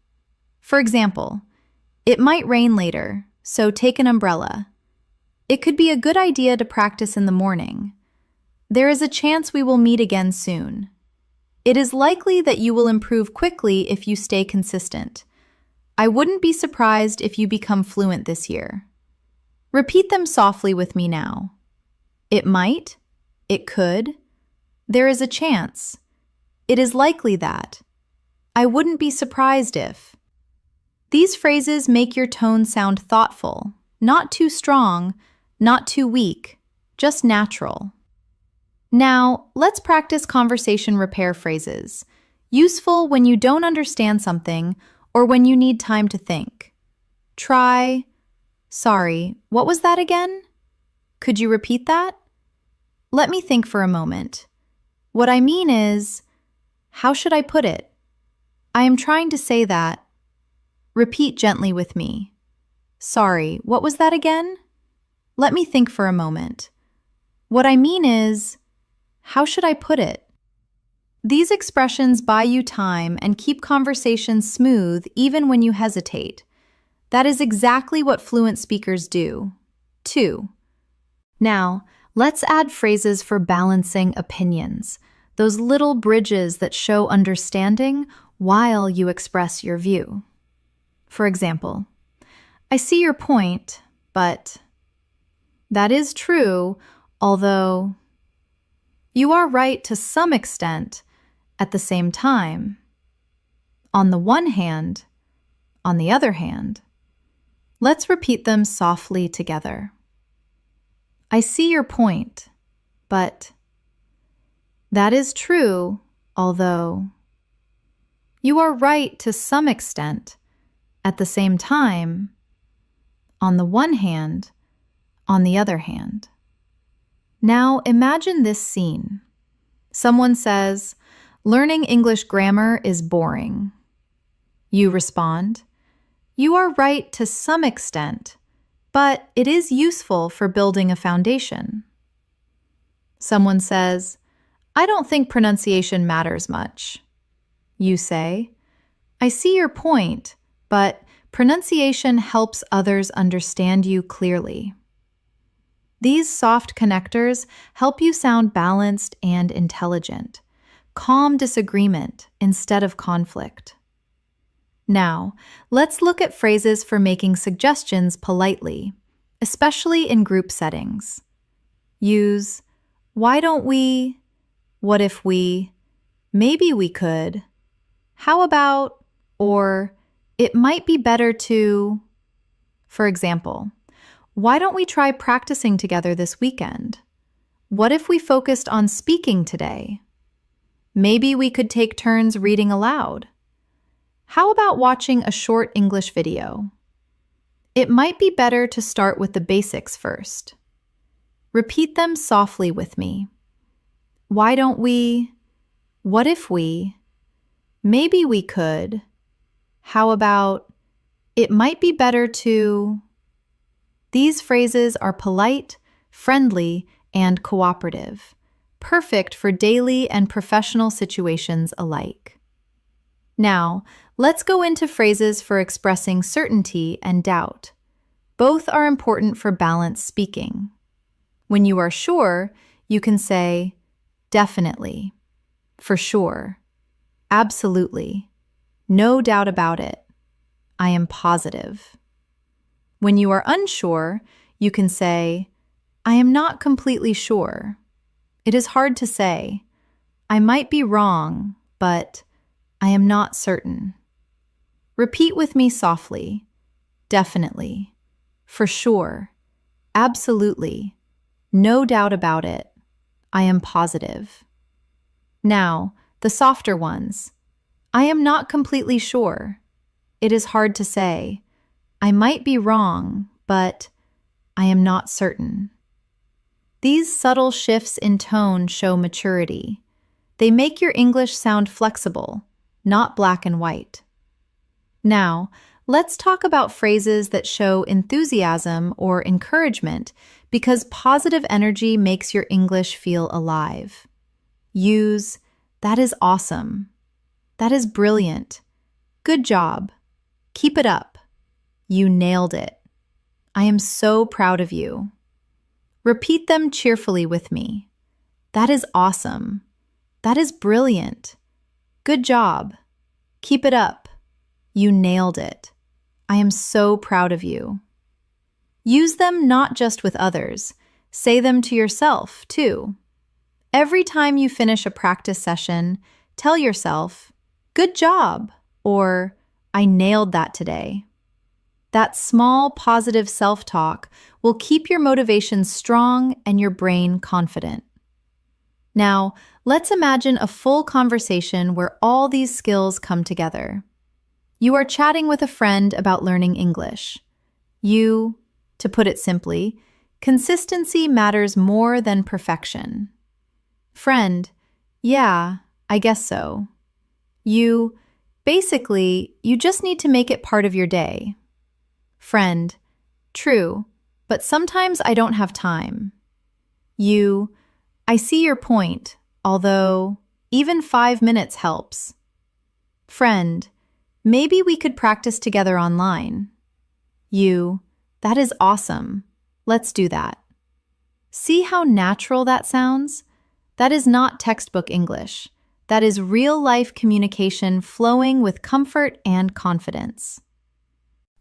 For example, it might rain later, so take an umbrella. It could be a good idea to practice in the morning. There is a chance we will meet again soon. It is likely that you will improve quickly if you stay consistent. I wouldn't be surprised if you become fluent this year. Repeat them softly with me now. It might, it could, there is a chance, it is likely that, I wouldn't be surprised if. These phrases make your tone sound thoughtful, not too strong, not too weak, just natural. Now, let's practice conversation repair phrases, useful when you don't understand something or when you need time to think. Try, sorry, what was that again? Could you repeat that? Let me think for a moment. What I mean is, how should I put it? I am trying to say that. Repeat gently with me. Sorry, what was that again? Let me think for a moment. What I mean is, how should I put it? These expressions buy you time and keep conversations smooth even when you hesitate. That is exactly what fluent speakers do, too. Now, let's add phrases for balancing opinions, those little bridges that show understanding while you express your view. For example, I see your point, but that is true, although you are right to some extent at the same time. On the one hand, on the other hand. Let's repeat them softly together. I see your point, but that is true, although you are right to some extent at the same time. On the one hand, on the other hand. Now imagine this scene. Someone says, "Learning English grammar is boring." You respond, "You are right to some extent, but it is useful for building a foundation." Someone says, "I don't think pronunciation matters much." You say, "I see your point, but pronunciation helps others understand you clearly." These soft connectors help you sound balanced and intelligent. Calm disagreement instead of conflict. Now, let's look at phrases for making suggestions politely, especially in group settings. Use, "Why don't we?" "What if we?" "Maybe we could." "How about?" or "It might be better to." For example, why don't we try practicing together this weekend? What if we focused on speaking today? Maybe we could take turns reading aloud. How about watching a short English video? It might be better to start with the basics first. Repeat them softly with me. Why don't we? What if we? Maybe we could. How about? It might be better to. These phrases are polite, friendly, and cooperative, perfect for daily and professional situations alike. Now, let's go into phrases for expressing certainty and doubt. Both are important for balanced speaking. When you are sure, you can say, definitely, for sure, absolutely, no doubt about it, I am positive. When you are unsure, you can say, I am not completely sure. It is hard to say. I might be wrong, but I am not certain. Repeat with me softly. Definitely. For sure. Absolutely. No doubt about it. I am positive. Now, the softer ones. I am not completely sure. It is hard to say. I might be wrong, but I am not certain. These subtle shifts in tone show maturity. They make your English sound flexible, not black and white. Now, let's talk about phrases that show enthusiasm or encouragement because positive energy makes your English feel alive. Use, "That is awesome." "That is brilliant." "Good job." "Keep it up." "You nailed it." "I am so proud of you." Repeat them cheerfully with me. "That is awesome." "That is brilliant." "Good job." "Keep it up." "You nailed it." "I am so proud of you." Use them not just with others. Say them to yourself, too. Every time you finish a practice session, tell yourself, "Good job," or "I nailed that today." That small, positive self-talk will keep your motivation strong and your brain confident. Now, let's imagine a full conversation where all these skills come together. You are chatting with a friend about learning English. To put it simply, consistency matters more than perfection. Friend, "Yeah, I guess so." Basically, you just need to make it part of your day. Friend, "True, but sometimes I don't have time." "I see your point, although even 5 minutes helps." Friend, "Maybe we could practice together online." "That is awesome. Let's do that." See how natural that sounds? That is not textbook English. That is real-life communication flowing with comfort and confidence.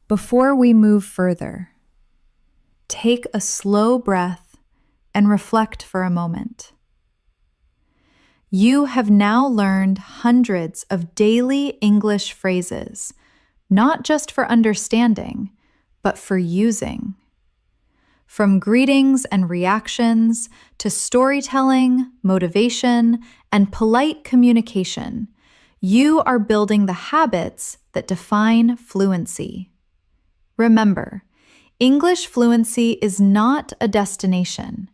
Before we move further, take a slow breath and reflect for a moment. You have now learned hundreds of daily English phrases, not just for understanding, but for using. From greetings and reactions to storytelling, motivation, and polite communication, you are building the habits that define fluency. Remember, English fluency is not a destination.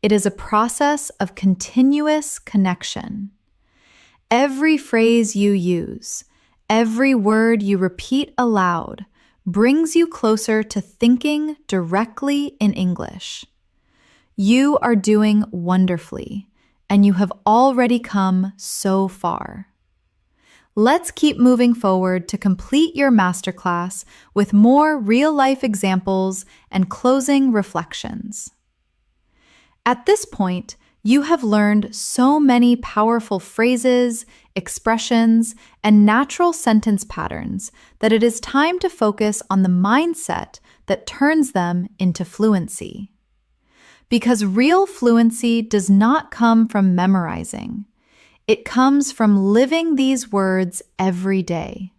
It is a process of continuous connection. Every phrase you use, every word you repeat aloud, brings you closer to thinking directly in English. You are doing wonderfully, and you have already come so far. Let's keep moving forward to complete your masterclass with more real-life examples and closing reflections. At this point, you have learned so many powerful phrases, expressions, and natural sentence patterns that it is time to focus on the mindset that turns them into fluency. Because real fluency does not come from memorizing. It comes from living these words every day,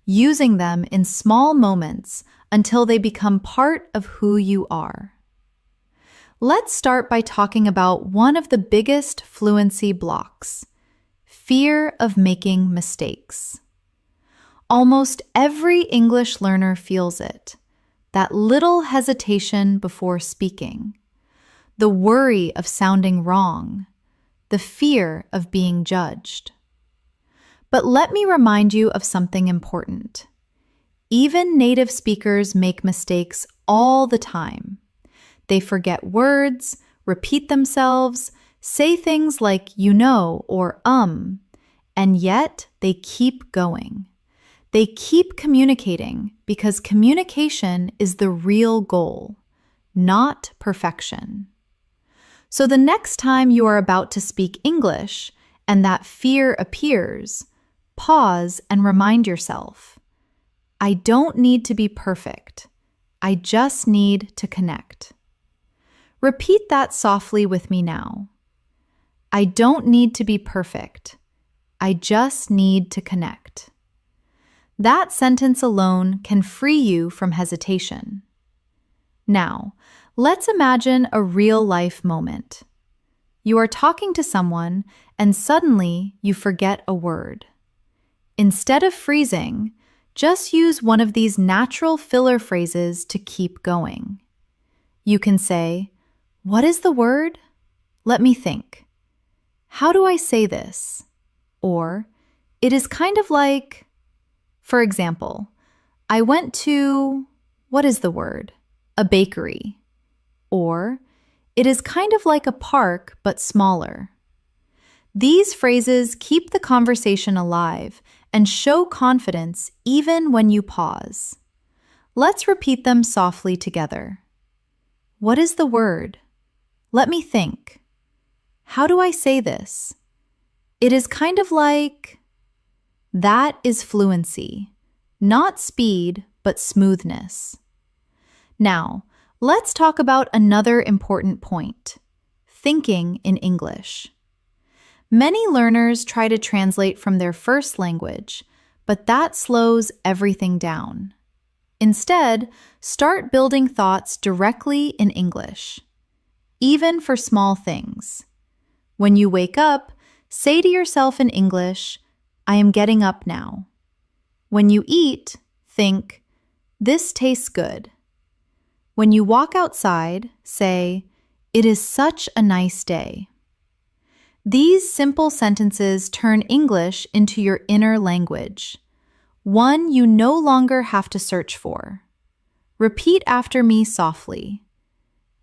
using them in small moments until they become part of who you are. Let's start by talking about one of the biggest fluency blocks: fear of making mistakes. Almost every English learner feels it, that little hesitation before speaking, the worry of sounding wrong, the fear of being judged. But let me remind you of something important. Even native speakers make mistakes all the time. They forget words, repeat themselves, say things like or and yet they keep going. They keep communicating because communication is the real goal, not perfection. So the next time you are about to speak English and that fear appears, pause and remind yourself, I don't need to be perfect. I just need to connect. Repeat that softly with me now. I don't need to be perfect. I just need to connect. That sentence alone can free you from hesitation. Now, let's imagine a real-life moment. You are talking to someone and suddenly you forget a word. Instead of freezing, just use one of these natural filler phrases to keep going. You can say, "What is the word? Let me think. How do I say this?" Or, "It is kind of like..." For example, I went to, what is the word? A bakery. Or, it is kind of like a park but smaller. These phrases keep the conversation alive and show confidence even when you pause. Let's repeat them softly together. What is the word? Let me think. How do I say this? It is kind of like... That is fluency. Not speed, but smoothness. Now, let's talk about another important point. Thinking in English. Many learners try to translate from their first language, but that slows everything down. Instead, start building thoughts directly in English, even for small things. When you wake up, say to yourself in English, I am getting up now. When you eat, think, this tastes good. When you walk outside, say, it is such a nice day. These simple sentences turn English into your inner language, one you no longer have to search for. Repeat after me softly.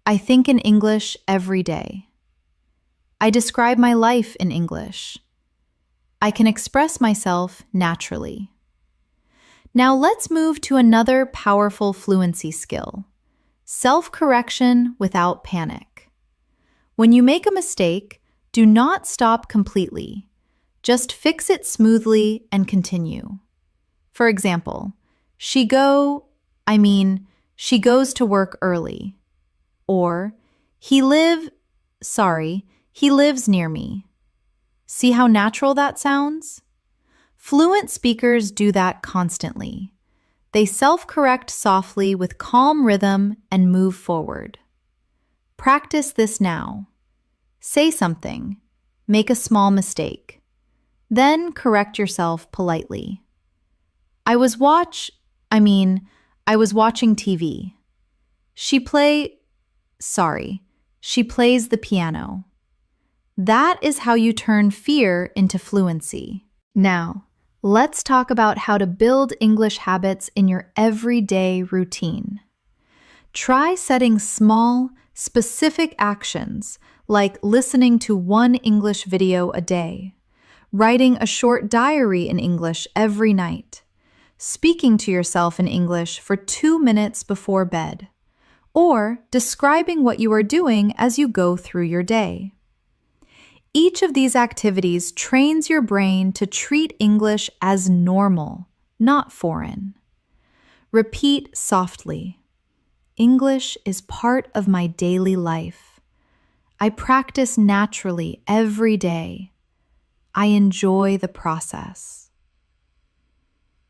I think in English every day. I describe my life in English. I can express myself naturally. Now let's move to another powerful fluency skill: self-correction without panic. When you make a mistake, do not stop completely. Just fix it smoothly and continue. For example, she goes to work early. Or, he lives near me. See how natural that sounds? Fluent speakers do that constantly. They self-correct softly with calm rhythm and move forward. Practice this now. Say something. Make a small mistake. Then correct yourself politely. I was watching TV. She plays the piano. That is how you turn fear into fluency. Now, let's talk about how to build English habits in your everyday routine. Try setting small, specific actions like listening to one English video a day, writing a short diary in English every night, speaking to yourself in English for 2 minutes before bed, or describing what you are doing as you go through your day. Each of these activities trains your brain to treat English as normal, not foreign. Repeat softly. English is part of my daily life. I practice naturally every day. I enjoy the process.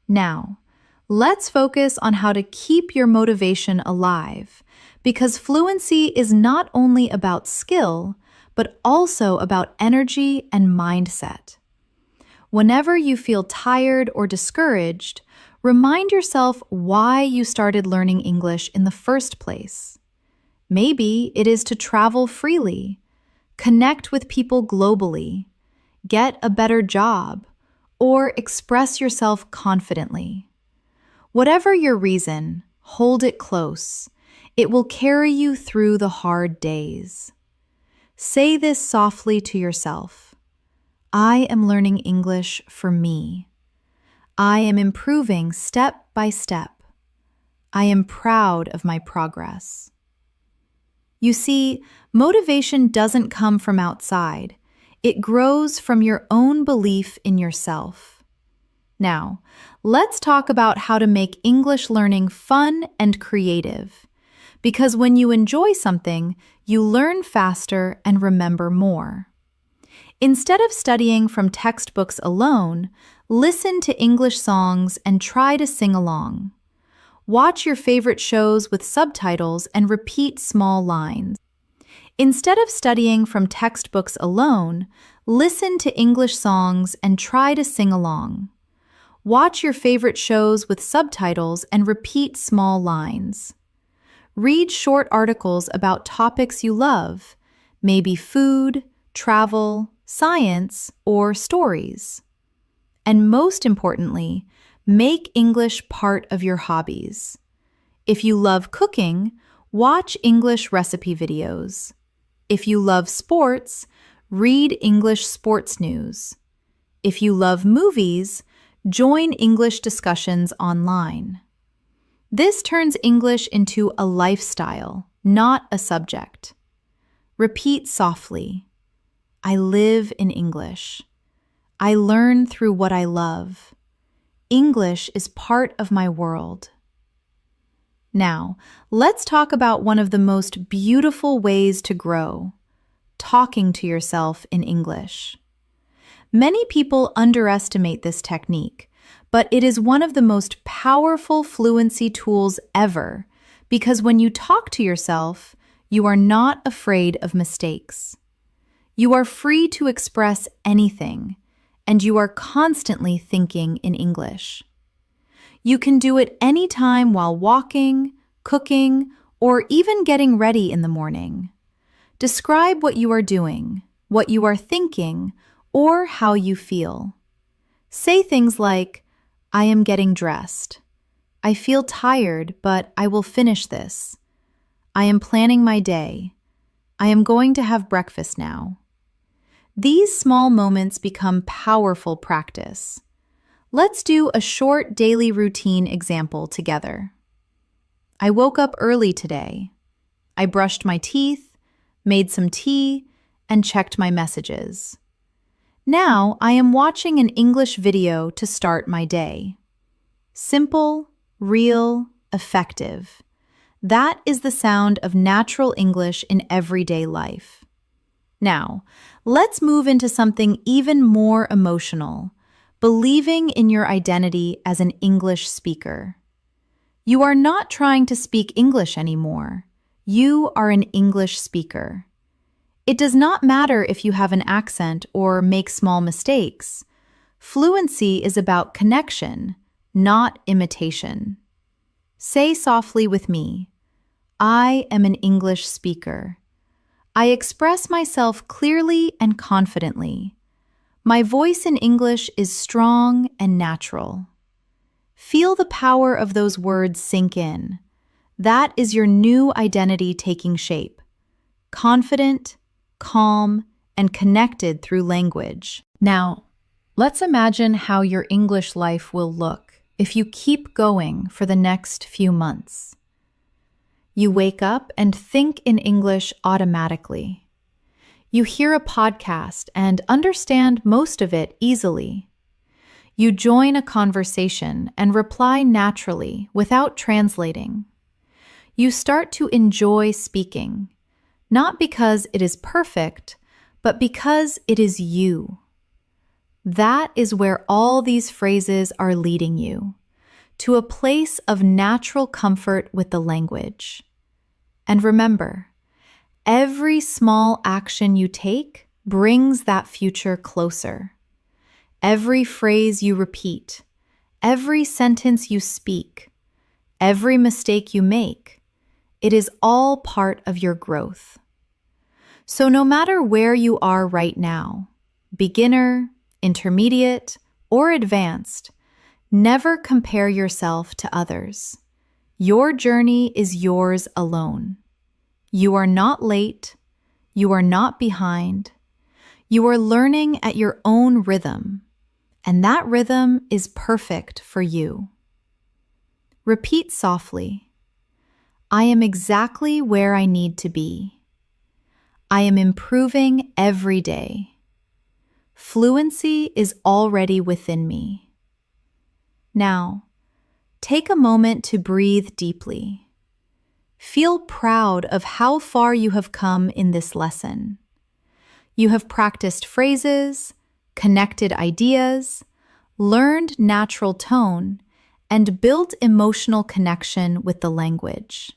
Now, let's focus on how to keep your motivation alive, because fluency is not only about skill, but also about energy and mindset. Whenever you feel tired or discouraged, remind yourself why you started learning English in the first place. Maybe it is to travel freely, connect with people globally, get a better job, or express yourself confidently. Whatever your reason, hold it close. It will carry you through the hard days. Say this softly to yourself. I am learning English for me. I am improving step by step. I am proud of my progress. You see, motivation doesn't come from outside. It grows from your own belief in yourself. Now, let's talk about how to make English learning fun and creative. Because when you enjoy something, you learn faster and remember more. Instead of studying from textbooks alone, listen to English songs and try to sing along. Watch your favorite shows with subtitles and repeat small lines. Instead of studying from textbooks alone, listen to English songs and try to sing along. Watch your favorite shows with subtitles and repeat small lines. Read short articles about topics you love, maybe food, travel, science, or stories. And most importantly, Make English part of your hobbies. If you love cooking, watch English recipe videos. If you love sports, read English sports news. If you love movies, join English discussions online. This turns English into a lifestyle, not a subject. Repeat softly. I live in English. I learn through what I love. English is part of my world. Now, let's talk about one of the most beautiful ways to grow, talking to yourself in English. Many people underestimate this technique, but it is one of the most powerful fluency tools ever because when you talk to yourself, you are not afraid of mistakes. You are free to express anything, and you are constantly thinking in English. You can do it anytime while walking, cooking, or even getting ready in the morning. Describe what you are doing, what you are thinking, or how you feel. Say things like, I am getting dressed. I feel tired, but I will finish this. I am planning my day. I am going to have breakfast now. These small moments become powerful practice. Let's do a short daily routine example together. I woke up early today. I brushed my teeth, made some tea, and checked my messages. Now I am watching an English video to start my day. Simple, real, effective. That is the sound of natural English in everyday life. Now, let's move into something even more emotional, believing in your identity as an English speaker. You are not trying to speak English anymore. You are an English speaker. It does not matter if you have an accent or make small mistakes. Fluency is about connection, not imitation. Say softly with me, I am an English speaker. I express myself clearly and confidently. My voice in English is strong and natural. Feel the power of those words sink in. That is your new identity taking shape. Confident, calm, and connected through language. Now, let's imagine how your English life will look if you keep going for the next few months. You wake up and think in English automatically. You hear a podcast and understand most of it easily. You join a conversation and reply naturally without translating. You start to enjoy speaking, not because it is perfect, but because it is you. That is where all these phrases are leading you, to a place of natural comfort with the language. And remember, every small action you take brings that future closer. Every phrase you repeat, every sentence you speak, every mistake you make, it is all part of your growth. So no matter where you are right now, beginner, intermediate, or advanced, never compare yourself to others. Your journey is yours alone. You are not late. You are not behind. You are learning at your own rhythm, and that rhythm is perfect for you. Repeat softly. I am exactly where I need to be. I am improving every day. Fluency is already within me. Now, take a moment to breathe deeply. Feel proud of how far you have come in this lesson. You have practiced phrases, connected ideas, learned natural tone, and built emotional connection with the language.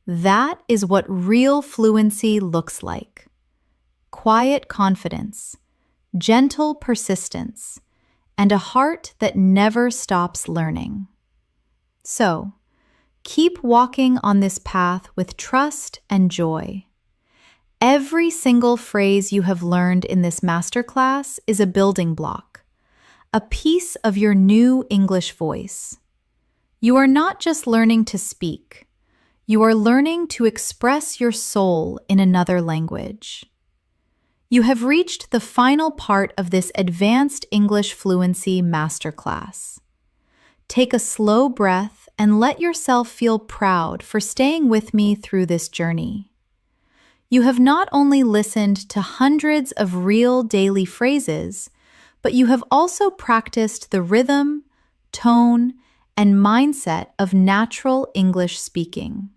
That is what real fluency looks like. Quiet confidence, gentle persistence, and a heart that never stops learning. So, keep walking on this path with trust and joy. Every single phrase you have learned in this masterclass is a building block, a piece of your new English voice. You are not just learning to speak, you are learning to express your soul in another language. You have reached the final part of this advanced English fluency masterclass. Take a slow breath and let yourself feel proud for staying with me through this journey. You have not only listened to hundreds of real daily phrases, but you have also practiced the rhythm, tone, and mindset of natural English speaking.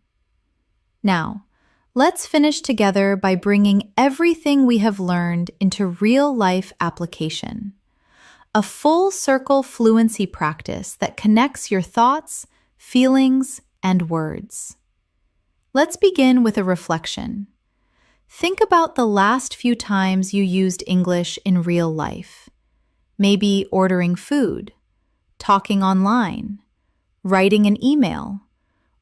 Now, let's finish together by bringing everything we have learned into real-life application. A full-circle fluency practice that connects your thoughts, feelings, and words. Let's begin with a reflection. Think about the last few times you used English in real life. Maybe ordering food, talking online, writing an email,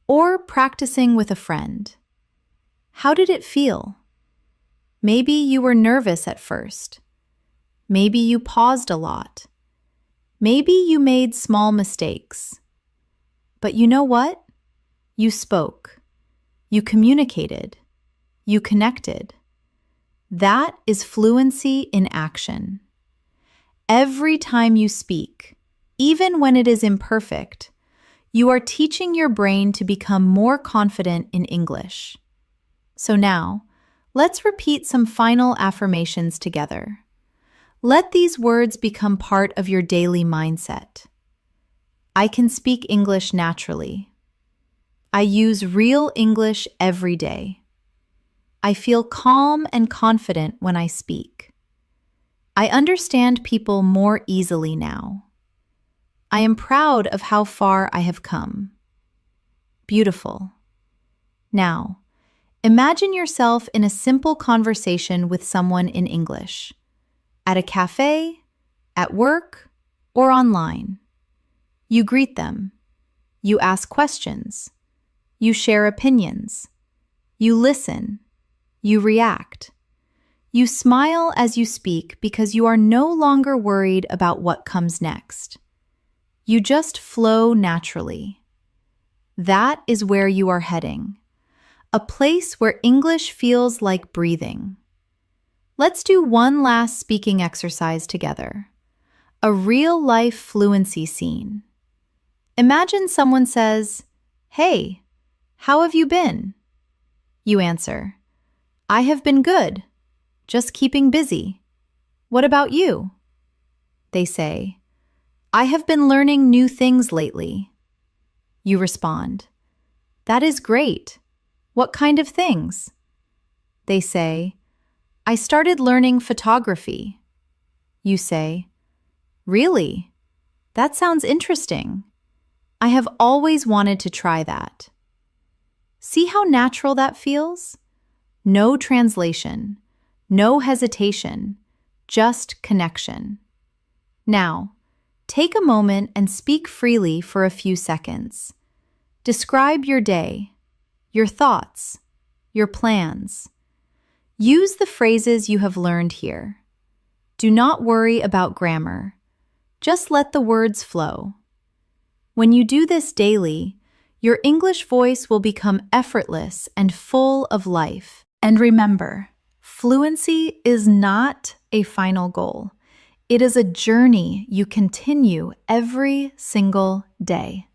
or practicing with a friend. How did it feel? Maybe you were nervous at first. Maybe you paused a lot. Maybe you made small mistakes. But you know what? You spoke. You communicated. You connected. That is fluency in action. Every time you speak, even when it is imperfect, you are teaching your brain to become more confident in English. So now, let's repeat some final affirmations together. Let these words become part of your daily mindset. I can speak English naturally. I use real English every day. I feel calm and confident when I speak. I understand people more easily now. I am proud of how far I have come. Beautiful. Now, imagine yourself in a simple conversation with someone in English, at a cafe, at work, or online. You greet them. You ask questions. You share opinions. You listen. You react. You smile as you speak because you are no longer worried about what comes next. You just flow naturally. That is where you are heading. A place where English feels like breathing. Let's do one last speaking exercise together. A real-life fluency scene. Imagine someone says, "Hey, how have you been?" You answer, "I have been good, just keeping busy. What about you?" They say, "I have been learning new things lately." You respond, "That is great. What kind of things?" They say, "I started learning photography." You say, "Really? That sounds interesting. I have always wanted to try that." See how natural that feels? No translation, no hesitation, just connection. Now, take a moment and speak freely for a few seconds. Describe your day, your thoughts, your plans. Use the phrases you have learned here. Do not worry about grammar. Just let the words flow. When you do this daily, your English voice will become effortless and full of life. And remember, fluency is not a final goal. It is a journey you continue every single day.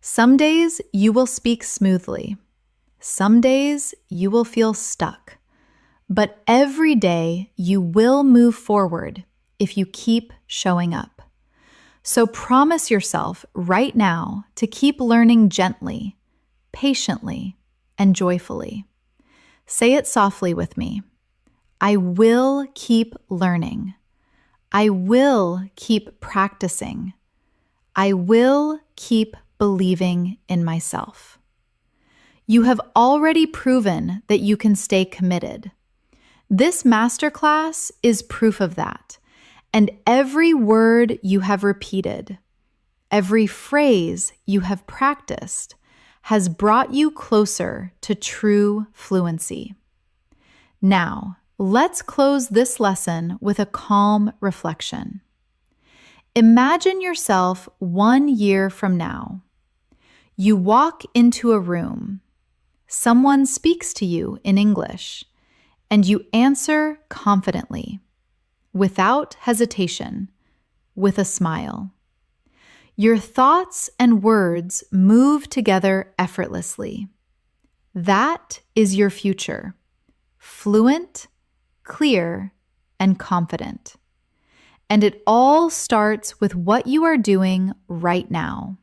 Some days you will speak smoothly. Some days you will feel stuck. But every day you will move forward if you keep showing up. So promise yourself right now to keep learning gently, patiently, and joyfully. Say it softly with me. I will keep learning. I will keep practicing. I will keep believing in myself. You have already proven that you can stay committed. This masterclass is proof of that. And every word you have repeated, every phrase you have practiced, has brought you closer to true fluency. Now, let's close this lesson with a calm reflection. Imagine yourself 1 year from now. You walk into a room. Someone speaks to you in English, and you answer confidently, without hesitation, with a smile. Your thoughts and words move together effortlessly. That is your future, fluent, clear, and confident. And it all starts with what you are doing right now.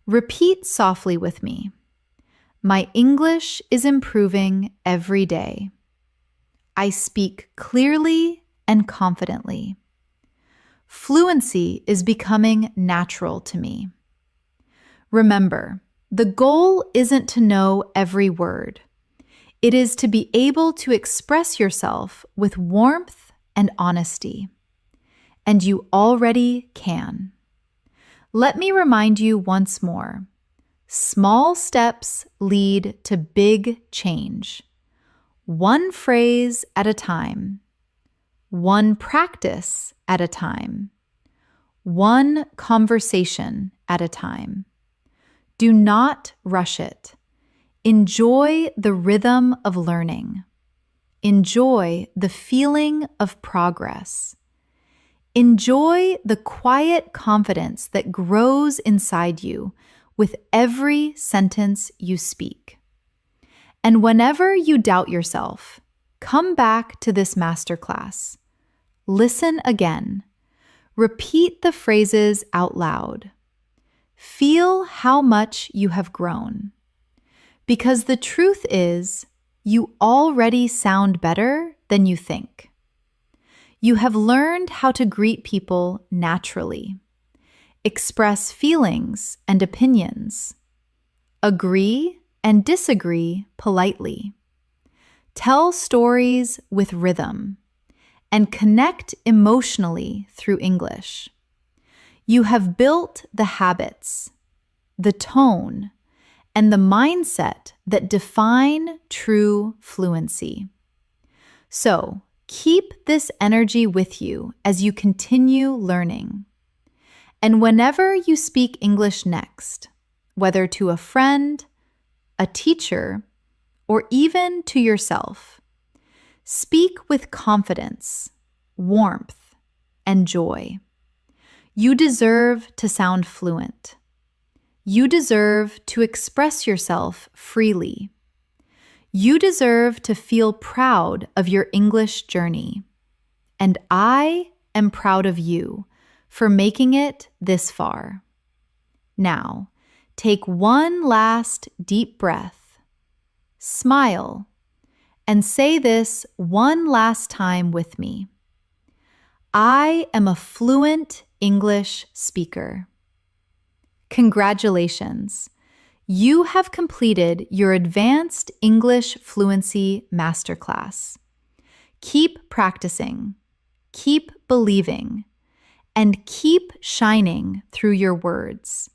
Repeat softly with me. My English is improving every day. I speak clearly and confidently. Fluency is becoming natural to me. Remember, the goal isn't to know every word. It is to be able to express yourself with warmth and honesty. And you already can. Let me remind you once more. Small steps lead to big change. One phrase at a time. One practice at a time. One conversation at a time. Do not rush it. Enjoy the rhythm of learning. Enjoy the feeling of progress. Enjoy the quiet confidence that grows inside you with every sentence you speak. And whenever you doubt yourself, come back to this masterclass. Listen again. Repeat the phrases out loud. Feel how much you have grown. Because the truth is, you already sound better than you think. You have learned how to greet people naturally, express feelings and opinions, agree and disagree politely, tell stories with rhythm, and connect emotionally through English. You have built the habits, the tone, and the mindset that define true fluency. So, keep this energy with you as you continue learning. And whenever you speak English next, whether to a friend, a teacher, or even to yourself, speak with confidence, warmth, and joy. You deserve to sound fluent. You deserve to express yourself freely. You deserve to feel proud of your English journey. And I am proud of you for making it this far. Now, take one last deep breath, smile, and say this one last time with me. I am a fluent English speaker. Congratulations! You have completed your Advanced English Fluency Masterclass. Keep practicing, keep believing, and keep shining through your words.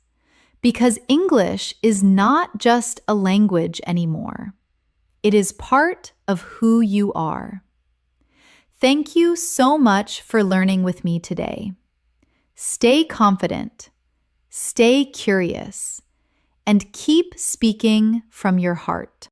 Because English is not just a language anymore. It is part of who you are. Thank you so much for learning with me today. Stay confident, stay curious, and keep speaking from your heart.